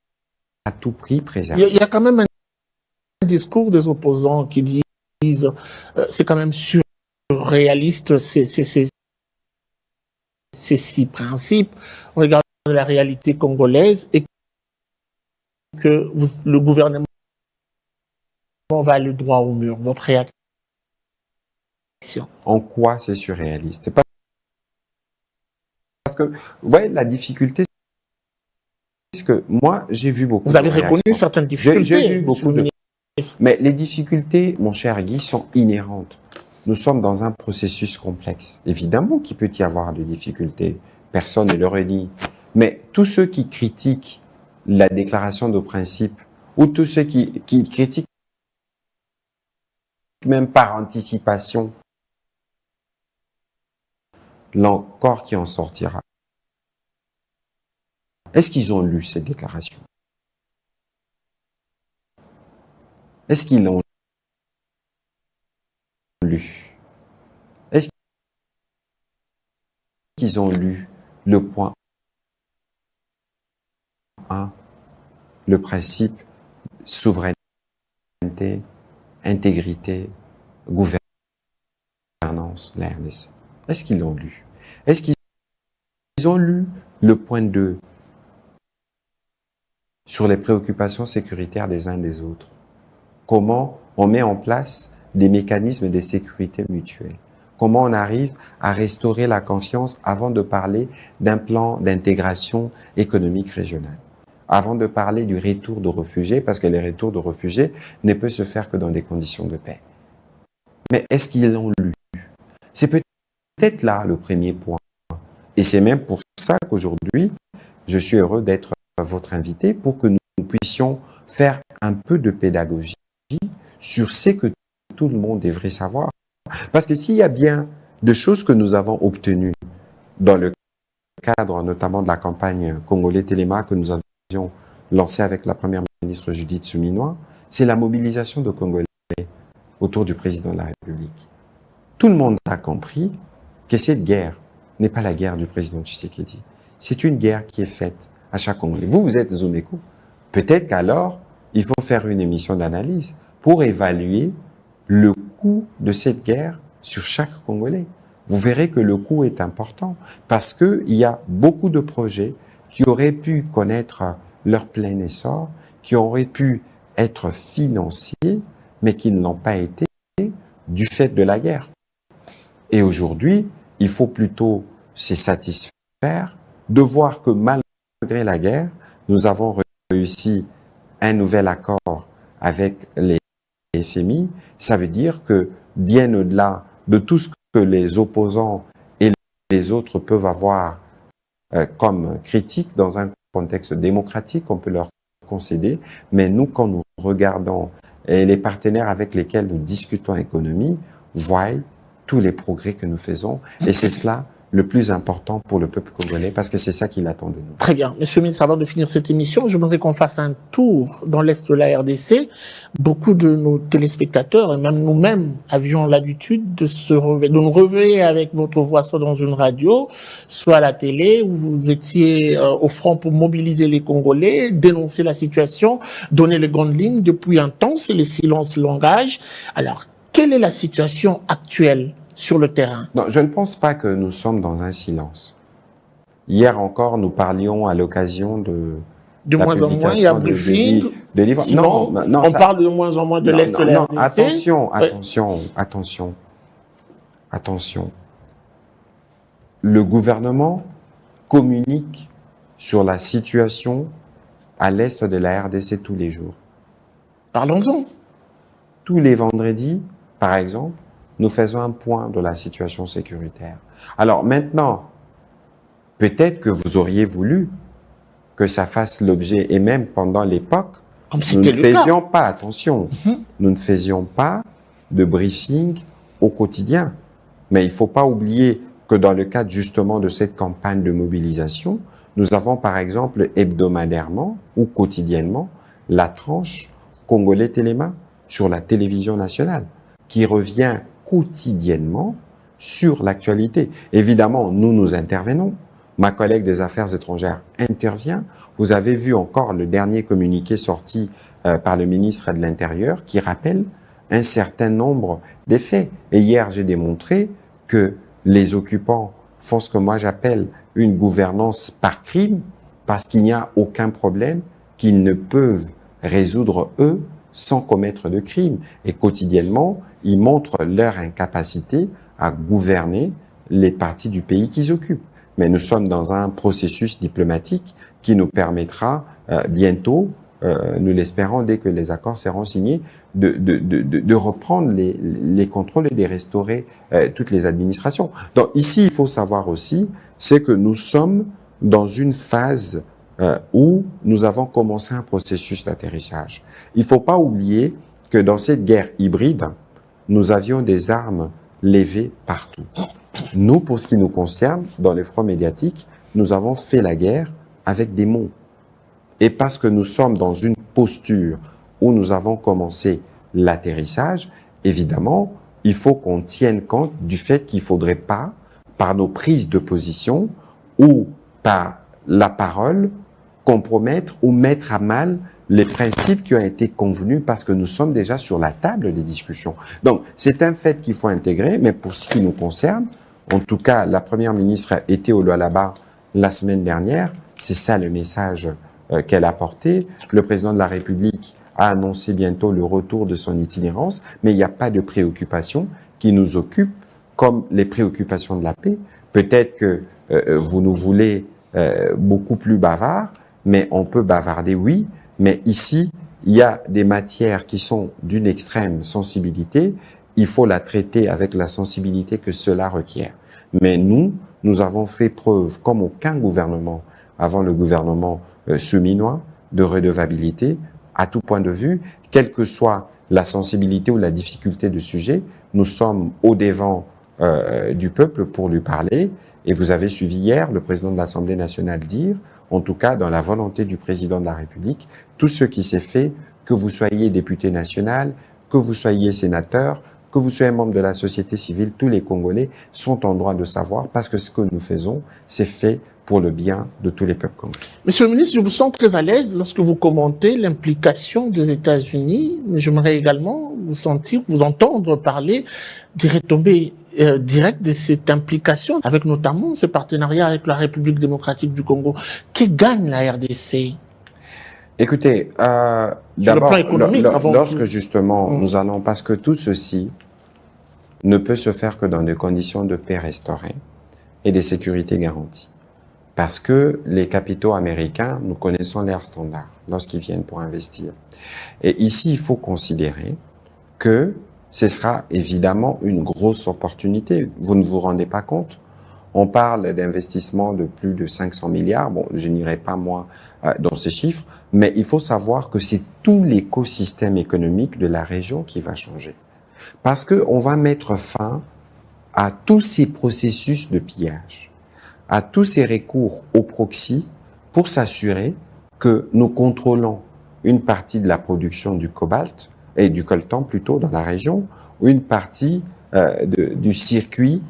à tout prix préservés. Il y a quand même un discours des opposants qui disent c'est quand même surréaliste ces six principes au regard de la réalité congolaise et que le gouvernement va aller droit au mur. Votre réaction? En quoi c'est surréaliste? Parce que, vous voyez, la difficulté, c'est que moi, j'ai vu beaucoup de réactions. Vous avez reconnu certaines difficultés. J'ai vu beaucoup de... Mais les difficultés, mon cher Guy, sont inhérentes. Nous sommes dans un processus complexe. Évidemment qu'il peut y avoir des difficultés. Personne ne le renie. Mais tous ceux qui critiquent la déclaration de principe, ou tous ceux qui critiquent même par anticipation l'accord qui en sortira, est-ce qu'ils ont lu cette déclaration? Est-ce qu'ils l'ont lu? Est-ce qu'ils ont lu le point 1, le principe souveraineté, intégrité, gouvernance de la RDC? Est-ce qu'ils l'ont lu? Est-ce qu'ils ont lu le point 2 sur les préoccupations sécuritaires des uns des autres? Comment on met en place des mécanismes de sécurité mutuelle? comment on arrive à restaurer la confiance avant de parler d'un plan d'intégration économique régionale, avant de parler du retour de réfugiés, parce que les retours de réfugiés ne peuvent se faire que dans des conditions de paix. Mais est-ce qu'ils l'ont lu? C'est peut-être là le premier point. Et c'est même pour ça qu'aujourd'hui, je suis heureux d'être votre invité pour que nous puissions faire un peu de pédagogie sur ce que tout le monde devrait savoir. Parce que s'il y a bien de choses que nous avons obtenues dans le cadre notamment de la campagne Congolais Téléma que nous avions lancée avec la première ministre Judith Suminwa, c'est la mobilisation de Congolais autour du président de la République. Tout le monde a compris que cette guerre n'est pas la guerre du président Tshisekedi. C'est une guerre qui est faite à chaque Congolais. Vous êtes Zumeko. Peut-être qu'alors, il faut faire une émission d'analyse pour évaluer le coût de cette guerre sur chaque Congolais. Vous verrez que le coût est important parce qu'il y a beaucoup de projets qui auraient pu connaître leur plein essor, qui auraient pu être financés, mais qui ne l'ont pas été du fait de la guerre. Et aujourd'hui, il faut plutôt se satisfaire de voir que malgré la guerre, nous avons réussi un nouvel accord avec les FMI. Ça veut dire que bien au-delà de tout ce que les opposants et les autres peuvent avoir comme critique dans un contexte démocratique, on peut leur concéder. Mais nous, quand nous regardons les partenaires avec lesquels nous discutons économie, voient tous les progrès que nous faisons. Et c'est cela le plus important pour le peuple congolais, parce que c'est ça qu'il attend de nous. Très bien. Monsieur le ministre, avant de finir cette émission, je voudrais qu'on fasse un tour dans l'Est de la RDC. Beaucoup de nos téléspectateurs, et même nous-mêmes, avions l'habitude de nous réveiller avec votre voix, soit dans une radio, soit à la télé, où vous étiez au front pour mobiliser les Congolais, dénoncer la situation, donner les grandes lignes. Depuis un temps, c'est le silence langage. Alors, quelle est la situation actuelle sur le terrain? Non, je ne pense pas que nous sommes dans un silence. Hier encore, nous parlions à l'occasion de moins en moins, il y a un briefing. De livres. Sinon, non, on parle de moins en moins de l'Est de la RDC. Attention. Le gouvernement communique sur la situation à l'Est de la RDC tous les jours. Parlons-en. Tous les vendredis, par exemple, nous faisons un point de la situation sécuritaire. Alors maintenant, peut-être que vous auriez voulu que ça fasse l'objet, et même pendant l'époque, nous ne faisions pas, attention, nous ne faisions pas de briefing au quotidien. Mais il ne faut pas oublier que dans le cadre justement de cette campagne de mobilisation, nous avons par exemple hebdomadairement ou quotidiennement la tranche Congolais Téléma sur la télévision nationale, qui revient quotidiennement sur l'actualité. Évidemment, nous intervenons. Ma collègue des Affaires étrangères intervient. Vous avez vu encore le dernier communiqué sorti par le ministre de l'Intérieur qui rappelle un certain nombre de faits. Et hier, j'ai démontré que les occupants font ce que moi j'appelle une gouvernance par crime, parce qu'il n'y a aucun problème qu'ils ne peuvent résoudre eux sans commettre de crime. Et quotidiennement, ils montrent leur incapacité à gouverner les parties du pays qu'ils occupent. Mais nous sommes dans un processus diplomatique qui nous permettra bientôt, nous l'espérons dès que les accords seront signés, de reprendre les contrôles et de restaurer toutes les administrations. Donc ici, il faut savoir aussi, c'est que nous sommes dans une phase où nous avons commencé un processus d'atterrissage. Il ne faut pas oublier que dans cette guerre hybride, nous avions des armes levées partout. Nous, pour ce qui nous concerne, dans les fronts médiatiques, nous avons fait la guerre avec des mots. Et parce que nous sommes dans une posture où nous avons commencé l'atterrissage, évidemment, il faut qu'on tienne compte du fait qu'il ne faudrait pas, par nos prises de position ou par la parole, compromettre ou mettre à mal les principes qui ont été convenus parce que nous sommes déjà sur la table des discussions. Donc, c'est un fait qu'il faut intégrer, mais pour ce qui nous concerne, en tout cas, la Première ministre était au Lualaba la semaine dernière, c'est ça le message qu'elle a porté. Le président de la République a annoncé bientôt le retour de son itinérance, mais il n'y a pas de préoccupation qui nous occupe comme les préoccupations de la paix. Peut-être que vous nous voulez beaucoup plus bavards, mais on peut bavarder, oui, mais ici, il y a des matières qui sont d'une extrême sensibilité, il faut la traiter avec la sensibilité que cela requiert. Mais nous avons fait preuve, comme aucun gouvernement avant le gouvernement seminois, de redevabilité à tout point de vue, quelle que soit la sensibilité ou la difficulté du sujet, nous sommes au devant du peuple pour lui parler. Et vous avez suivi hier le président de l'Assemblée nationale dire, en tout cas dans la volonté du président de la République, tout ce qui s'est fait, que vous soyez député national, que vous soyez sénateur, que vous soyez membre de la société civile, tous les Congolais sont en droit de savoir parce que ce que nous faisons, c'est fait pour le bien de tous les peuples congolais. Monsieur le ministre, je vous sens très à l'aise lorsque vous commentez l'implication des États-Unis, mais j'aimerais également vous entendre parler des retombées directes de cette implication, avec notamment ce partenariat avec la République démocratique du Congo. Que gagne la RDC? Écoutez, d'abord, lorsque justement nous allons, parce que tout ceci ne peut se faire que dans des conditions de paix restaurées et de sécurité garantie. Parce que les capitaux américains, nous connaissons leur standard lorsqu'ils viennent pour investir. Et ici, il faut considérer que ce sera évidemment une grosse opportunité. Vous ne vous rendez pas compte? On parle d'investissements de plus de 500 milliards. Bon, je n'irai pas moi dans ces chiffres, mais il faut savoir que c'est tout l'écosystème économique de la région qui va changer. Parce que on va mettre fin à tous ces processus de pillage, à tous ces recours au proxy pour s'assurer que nous contrôlons une partie de la production du cobalt et du coltan plutôt dans la région, ou une partie du circuit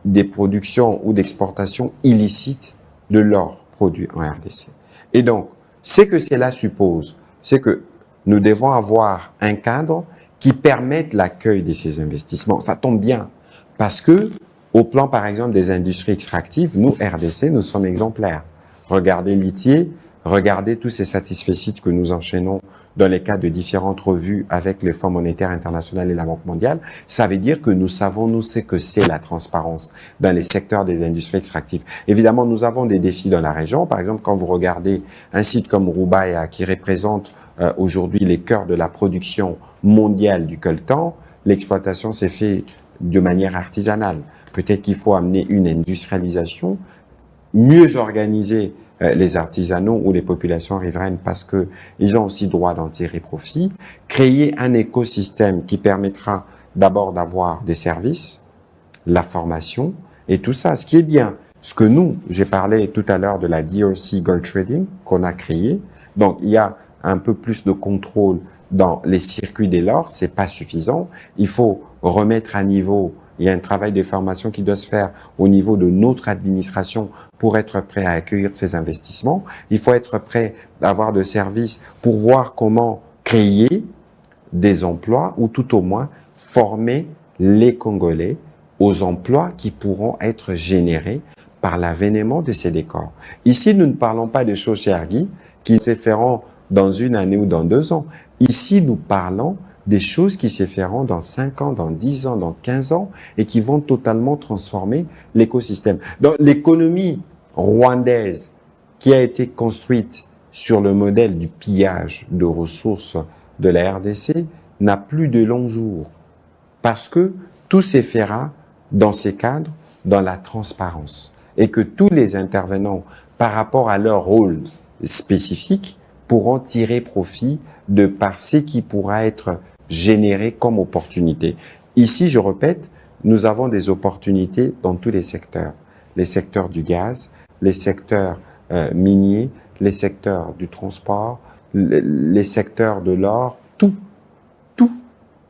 des productions ou d'exportations illicites de l'or produit en RDC. Et donc, ce que cela suppose, c'est que nous devons avoir un cadre qui permette l'accueil de ces investissements. Ça tombe bien, parce que au plan, par exemple, des industries extractives, nous, RDC, nous sommes exemplaires. Regardez l'ITIE, regardez tous ces satisfecits que nous enchaînons dans les cas de différentes revues avec le Fonds monétaire international et la Banque mondiale. Ça veut dire que nous savons, nous, ce que c'est la transparence dans les secteurs des industries extractives. Évidemment, nous avons des défis dans la région. Par exemple, quand vous regardez un site comme Roubaïa, qui représente aujourd'hui les cœurs de la production mondiale du coltan, l'exploitation s'est faite de manière artisanale. Peut-être qu'il faut amener une industrialisation, mieux organiser les artisanaux ou les populations riveraines parce que ils ont aussi droit d'en tirer profit, créer un écosystème qui permettra d'abord d'avoir des services, la formation et tout ça. Ce qui est bien, ce que nous, j'ai parlé tout à l'heure de la DRC Gold Trading qu'on a créée. Donc, il y a un peu plus de contrôle dans les circuits de l'or, c'est pas suffisant. Il faut remettre à niveau. Il y a un travail de formation qui doit se faire au niveau de notre administration pour être prêt à accueillir ces investissements. Il faut être prêt à avoir de services pour voir comment créer des emplois ou tout au moins former les Congolais aux emplois qui pourront être générés par l'avènement de ces décors. Ici, nous ne parlons pas de choses, cher Guy, qui se feront dans une année ou dans 2 ans. Ici, nous parlons des choses qui se feront dans 5 ans, dans 10 ans, dans 15 ans et qui vont totalement transformer l'écosystème. Donc, l'économie rwandaise qui a été construite sur le modèle du pillage de ressources de la RDC n'a plus de long jour parce que tout se fera dans ces cadres, dans la transparence et que tous les intervenants, par rapport à leur rôle spécifique, pourront tirer profit de par ce qui pourra être généré comme opportunité. Ici, je répète, nous avons des opportunités dans tous les secteurs du gaz, les secteurs miniers, les secteurs du transport, les secteurs de l'or, tout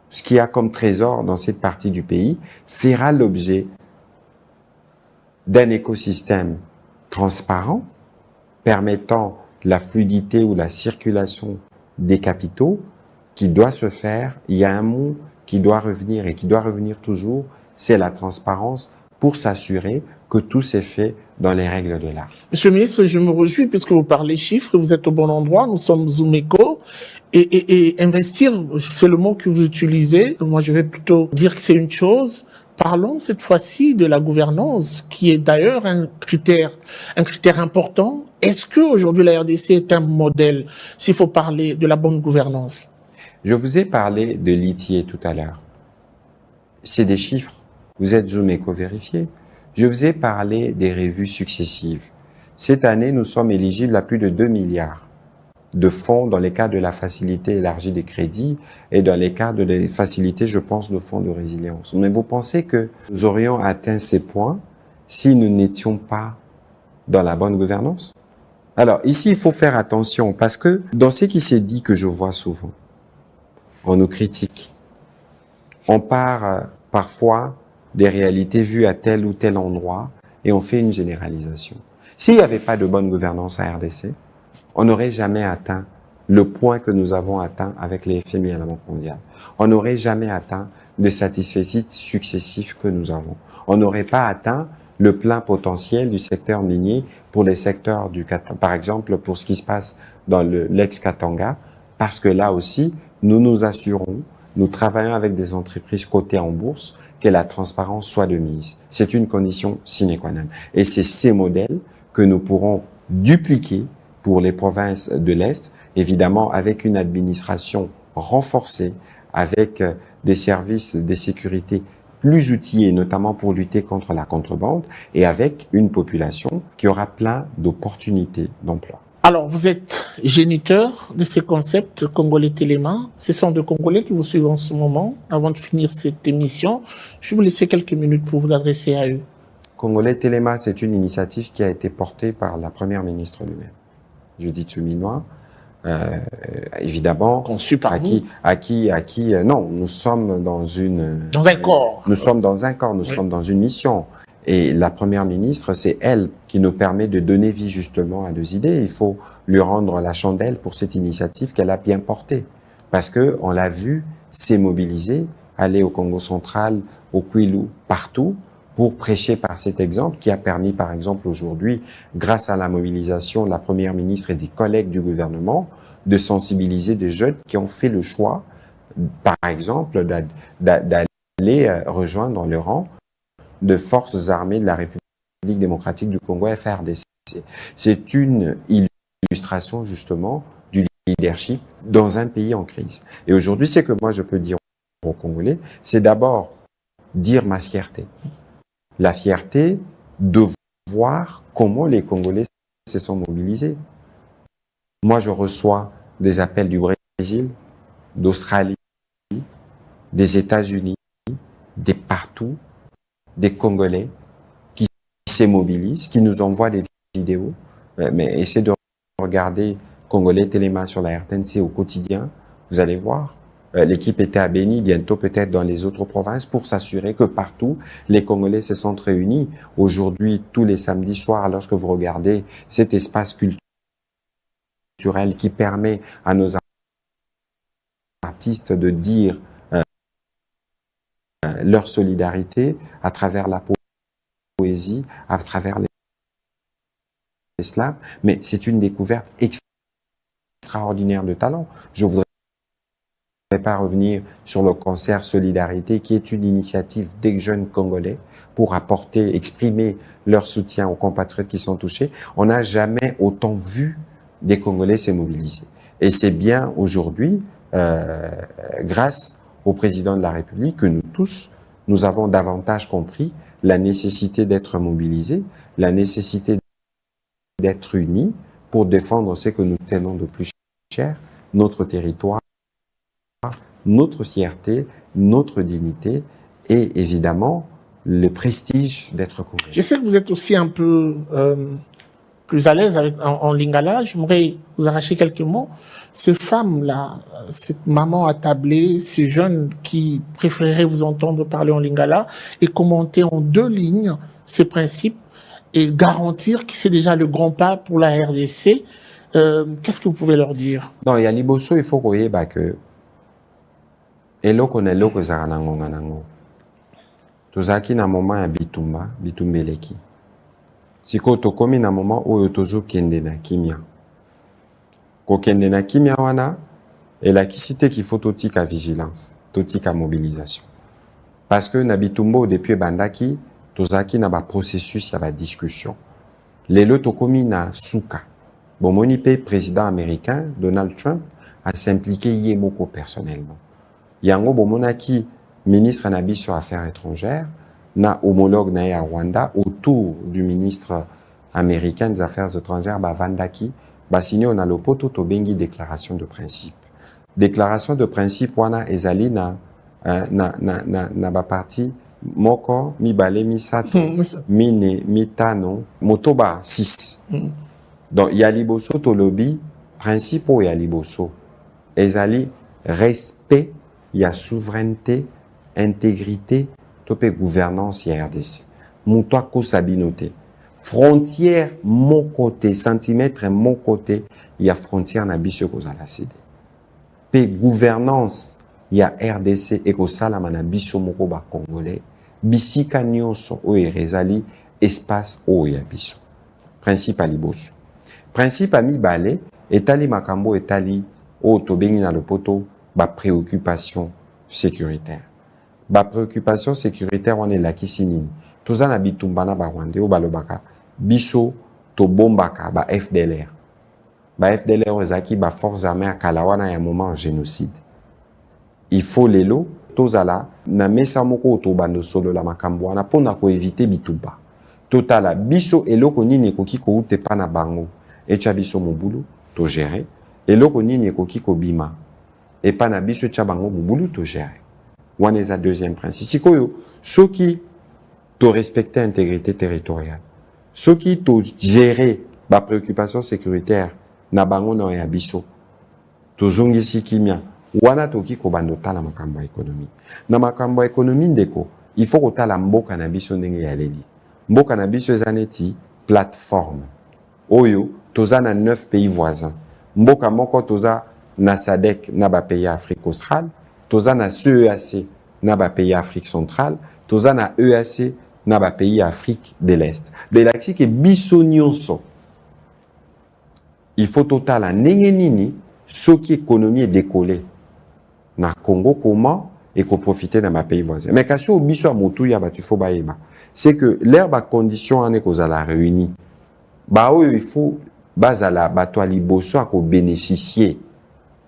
ce qu'il y a comme trésor dans cette partie du pays fera l'objet d'un écosystème transparent permettant la fluidité ou la circulation des capitaux qui doit se faire. Il y a un mot qui doit revenir et qui doit revenir toujours, c'est la transparence pour s'assurer que tout s'est fait dans les règles de l'art. Monsieur le ministre, je me réjouis puisque vous parlez chiffres, vous êtes au bon endroit, nous sommes Zoomeco. Et investir, c'est le mot que vous utilisez. Moi, je vais plutôt dire que c'est une chose. Parlons cette fois-ci de la gouvernance, qui est d'ailleurs un critère important. Est-ce que aujourd'hui la RDC est un modèle, s'il faut parler de la bonne gouvernance? Je vous ai parlé de l'ITIE tout à l'heure. C'est des chiffres. Vous êtes Zoom éco-vérifié. Je vous ai parlé des revues successives. Cette année, nous sommes éligibles à plus de 2 milliards de fonds dans les cas de la facilité élargie des crédits et dans les cas de la facilité, je pense, de fonds de résilience. Mais vous pensez que nous aurions atteint ces points si nous n'étions pas dans la bonne gouvernance? Alors, ici, il faut faire attention parce que dans ce qui s'est dit que je vois souvent, on nous critique. On part parfois des réalités vues à tel ou tel endroit et on fait une généralisation. S'il n'y avait pas de bonne gouvernance à RDC, on n'aurait jamais atteint le point que nous avons atteint avec les FMI et la Banque mondiale. On n'aurait jamais atteint les satisfecits successifs que nous avons. On n'aurait pas atteint le plein potentiel du secteur minier pour les secteurs du Katanga, par exemple pour ce qui se passe dans l'ex-Katanga, parce que là aussi, nous nous assurons, nous travaillons avec des entreprises cotées en bourse, que la transparence soit de mise. C'est une condition sine qua non. Et c'est ces modèles que nous pourrons dupliquer pour les provinces de l'Est, évidemment avec une administration renforcée, avec des services de sécurité plus outillés, notamment pour lutter contre la contrebande, et avec une population qui aura plein d'opportunités d'emploi. Alors, vous êtes géniteur de ces concepts Congolais Téléma. Ce sont des Congolais qui vous suivent en ce moment. Avant de finir cette émission, je vais vous laisser quelques minutes pour vous adresser à eux. Congolais Téléma, c'est une initiative qui a été portée par la première ministre lui-même, Judith Suminwa, évidemment. Conçu par vous. Non, nous sommes dans un corps. Nous sommes dans un corps, nous sommes dans une mission. Et la première ministre, c'est elle qui nous permet de donner vie justement à deux idées. Il faut lui rendre la chandelle pour cette initiative qu'elle a bien portée. Parce que on l'a vu s'émobiliser, aller au Congo central, au Kwilu, partout, pour prêcher par cet exemple qui a permis, par exemple, aujourd'hui, grâce à la mobilisation de la première ministre et des collègues du gouvernement, de sensibiliser des jeunes qui ont fait le choix, par exemple, d'aller rejoindre le rang de forces armées de la République démocratique du Congo, FARDC. C'est une illustration, justement, du leadership dans un pays en crise. Et aujourd'hui, ce que moi je peux dire aux Congolais, c'est d'abord dire ma fierté. La fierté de voir comment les Congolais se sont mobilisés. Moi, je reçois des appels du Brésil, d'Australie, des États-Unis, des partout, des Congolais qui se mobilisent, qui nous envoient des vidéos. Mais essayez de regarder Congolais Téléma sur la RTNC au quotidien, vous allez voir. L'équipe était à Béni, bientôt peut-être dans les autres provinces, pour s'assurer que partout, les Congolais se sont réunis. Aujourd'hui, tous les samedis soirs, lorsque vous regardez cet espace culturel qui permet à nos artistes de dire leur solidarité à travers la poésie, à travers les slams, mais c'est une découverte extraordinaire de talent. Je voudrais pas revenir sur le concert Solidarité, qui est une initiative des jeunes Congolais pour apporter, exprimer leur soutien aux compatriotes qui sont touchés. On n'a jamais autant vu des Congolais se mobiliser. Et c'est bien aujourd'hui, grâce au président de la République, que nous tous, nous avons davantage compris la nécessité d'être mobilisés, la nécessité d'être unis pour défendre ce que nous tenons de plus cher, notre territoire, notre fierté, notre dignité et évidemment le prestige d'être congolais. Je sais que vous êtes aussi un peu plus à l'aise en lingala. J'aimerais vous arracher quelques mots. Ces femmes-là, cette maman attablée, ces jeunes qui préféreraient vous entendre parler en lingala et commenter en 2 lignes ces principes et garantir que c'est déjà le grand pas pour la RDC, qu'est-ce que vous pouvez leur dire? Non, il y a liboso, il faut que eloko na eloko ezaka na ngonga nango. Tozalaki na moment ya bitumbeleki. Siko tokomi na moment oyo tozokende na kimia. Kokende na kimia wana elakisi te qu'il faut totika vigilance, totika mobilisation. Parce que Nabitumbo, depuis Bandaki, Tozaki n'a pas processus, il y a pas discussion. Les lots commis na Souka. Bon, mon président américain, Donald Trump, a s'impliqué Yemoko personnellement. Yango Bomonaki, ministre Nabi sur Affaires étrangères, na homologue na à Rwanda, autour du ministre américain des Affaires étrangères, Vandaki, signé on a le poto to bengi déclaration de principe. Déclaration de principe, wana ezali na parti, moko, mibale, misato, mine, mitano, motoba 6. Donc, yaliboso to lobby, principe ou yaliboso. Ezali, respect, ya souveraineté, intégrité, topé gouvernance, ya RDC. Moutoa ko sabinote. Frontière, mon côté, centimètre, mon côté, ya frontière na biso ko zala cédé. Pe gouvernance, ya RDC et ko salama na biso moko ba congolais, bisika nyonso o rezali espace o ya biso. Principe aliboso. Principe ami balé, etali makambo etali o tobengi na lopoto ba préoccupation sécuritaire. Ba préoccupation sécuritaire on est la kisinini. Toza na bitumbana ba Rwanda o balobaka biso to bombaka ba FDLR. Ba FDLR ezaki ba forces armées à Kalawana ya moment génocide. Il faut lelo tozala na mesa moko to bando solo la makambo wana pona ko éviter bitumba. Totala biso eloko nini ekoki ko ute pa na bango echa biso mobulu to gérer eloko nini ekoki ko bima et pa na biso echa bango mobulu to gérer. Wana eza deuxième principe. Sikoyo soki to respecter intégrité territoriale. Soki to gérer ba préoccupation sécuritaire na bango na ya biso. To zongisi kimia wana toki ko bandota na makambo économie. Na makambo économie ndeko, il faut ko tala mboka na biso ndenge ya leli. Mboka na biso ezaneti plateforme. Oyo toza na 9 pays voisins. Mboka moko toza na SADC na ba pays Afrique australe, toza na CEAC na ba pays Afrique centrale, toza na EAC na ba pays Afrique de l'Est. De l'axi ke biso nyonso. Il faut total ndenge nini soki économie est décollée na Congo comment et qu'on profiter dans ma pays voisin. Mais quand on biso à motu ya batu faut baeba. C'est que l'air ba condition en est qu'on a la réunie. Ba il faut bazala bato liboso à ko bénéficier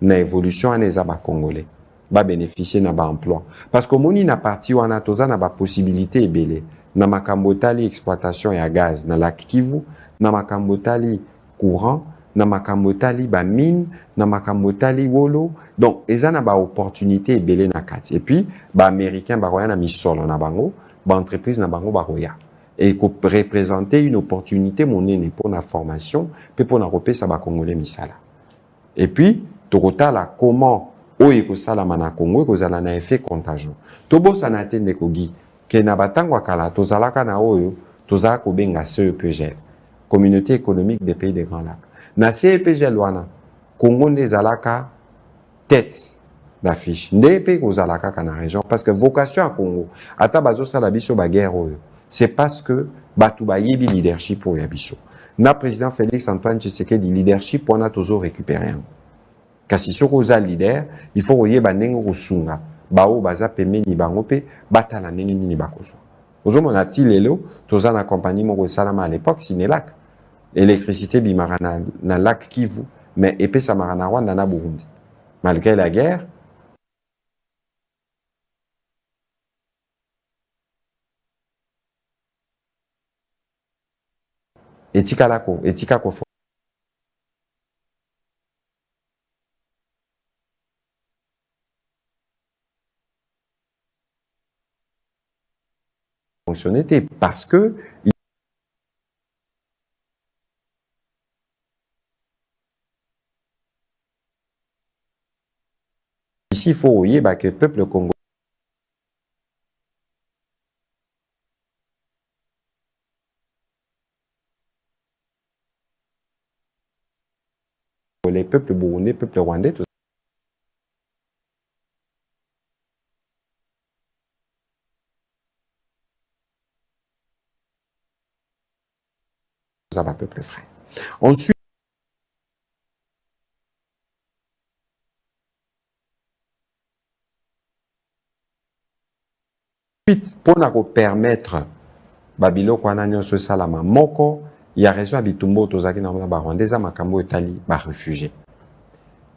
na évolution en les aba congolais. Ba bénéficier na ba emploi. Parce que moni na parti wana toza na ba possibilité ebele. Na makambo tali exploitation ya gaz na lac Kivu, na makambo tali courant, na makambo tali ba mine, na makambo tali wolo. Donc eza na ba opportunité ebele na kati. Et puis ba américain ba roya na misolo na bango, ba entreprise na bango ba roya. Et ko représenter une opportunité monene pour la formation, puis pour la repé ça ba congolais misala. Et puis tokota la comment oye ko sala mana Congo ko zala na effet contagion. Tobo sana tende ko gi ke na batangwa kala tozalaka na oyo tozala ko benga CEPGL, Communauté économique des pays des Grands Lacs. Na CEPGL wana Congo nde zalaka tête d'affiche. Nde ko zalaka kana région parce que vocation à Congo ata bazo sala biso ba guerre oyo. C'est parce que batu ba yebi leadership pour yabiso. Na président Félix Antoine Tshisekedi leadership wana tozo récupérer. Kasi soko za leader, il faut yeba ndenge ko sunga. Bao baza pemeni bango pe batala ndenge nini bakozwa. Ozomona ti lelo toza na compagnie moko salama à l'époque Sinelac. Électricité bimara na lac Kivu, mais epé samara na Rwanda na Burundi. Malgré la guerre, etika ko fonctionner parce que ici il faut yeba que le peuple congolais les peuples burundais, peuple rwandais, tout ça va peuple frère. Ensuite, Ensuite, pour permettre Babilo Kwananyo ce salama moko, il y a raison à Bitumbo Tozaki na Rwandais makambo etali ba réfugiés.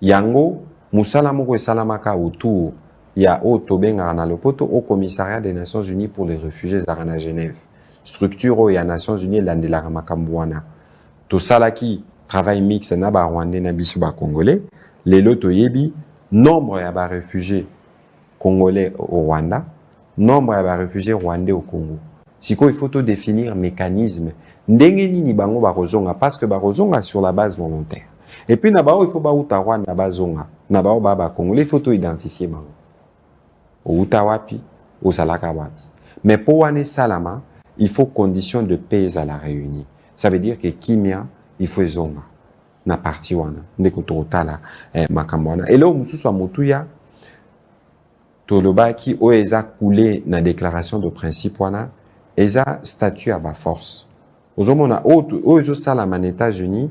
Yango musala moko esalamaka autour ya Otobenga na lopoto au commissariat des Nations Unies pour les réfugiés à Genève. Structure ya Nations Unies landela makambo wana. Tosalaki travail mixte na ba Rwandais na biso ba Congolais, lelo toyebi nombre ya ba réfugiés congolais au Rwanda, nombre ya ba réfugiés rwandais au Congo. Siko il faut tout définir mécanisme ndenge nini bango ba rozonga parce que ba rozonga sur la base volontaire. Et puis nabao il faut ba utawa na bazonga, nabao ba Congolais il faut tout identifier bango. O utawapi, o salaka wapi. Mais pour wane salama, il faut conditions de paix à la réunie. Ça veut dire que kimia il faut zonga na parti wana ndeko totala makambo wana. Et là mususu mutuya tolobaki o eza coulé na déclaration de principe wana eza statut à ba force. Ozomona o ezo sala man États-Unis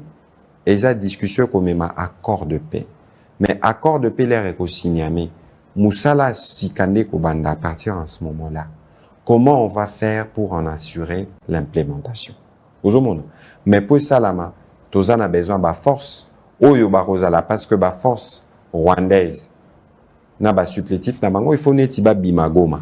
eza discussion comme ma accord de paix. Mais accord de paix l'air ko signamé. Musala sikande ko banda à partir en ce moment-là. Comment on va faire pour en assurer l'implémentation? Ozomona. Mais pour salama tozana a besoin ba force oyo ba rozala parce que ba force rwandaise na ba supplétif na bango il faut neti ba bimagoma.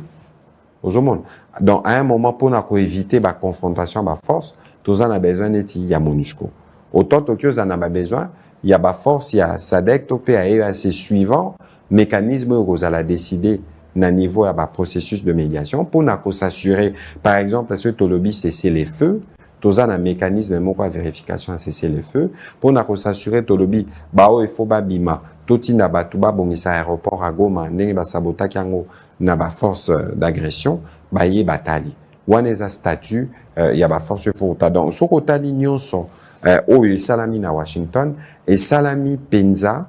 Donc à un moment pour éviter la confrontation à force, tous en a besoin neti ya MONUSCO. Autant que en a besoin, il y a ba force, il y a SADC, TOPE, assez suivant mécanisme vous allez décider na niveau à ba processus de médiation pour s'assurer par exemple ce que lobby cesser les feux. Tous en a mécanisme moko vérification à cesser les feux pour s'assurer que lobby bao il faut ba bima toti na ba tuba bongisa aéroport à Goma ndenge ba sabota kango na ba force d'agression ba ye batali waneza statut ya ba force forta donc soko tali nyonso oyo salami na Washington et salami penza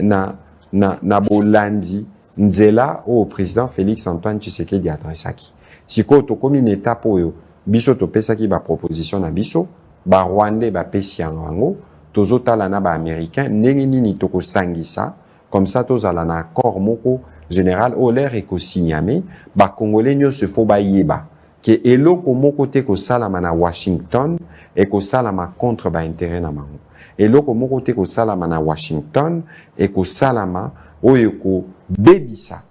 na bolandi nzela au président Félix Antoine Tshisekedi adressaki siko to komi na étape oyo biso to pesaki ba proposition na biso ba Rwandais ba pesi yango tozotala na ba américain ndenge nini toko sangisa comme ça tozala na accord moko général au l'air et ko signamé ba congolais nyonso fo ba yeba ke eloko moko te ko salama na Washington et ko salama contre ba intérêt na bango eloko moko te ko salama na Washington et ko salama oyo ko bebisa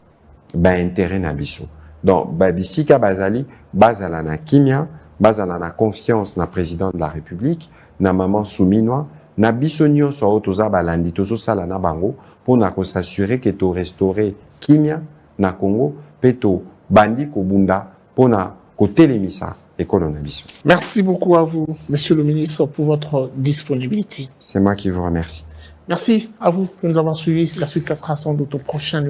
ba intérêt na biso donc ba bisika bazali bazala na kimia bazala na confiance na président de la République na maman Souminwa na biso nyonso oyo toza balandi tozosala na bango mpona s'assurer que to restaurer kimia na Congo pe to bandi kobunda mpona kotelemisa ekolo na biso. Merci beaucoup à vous, Monsieur le Ministre, pour votre disponibilité. C'est moi qui vous remercie. Merci à vous que nous avons suivi. La suite, ça sera sans doute au prochain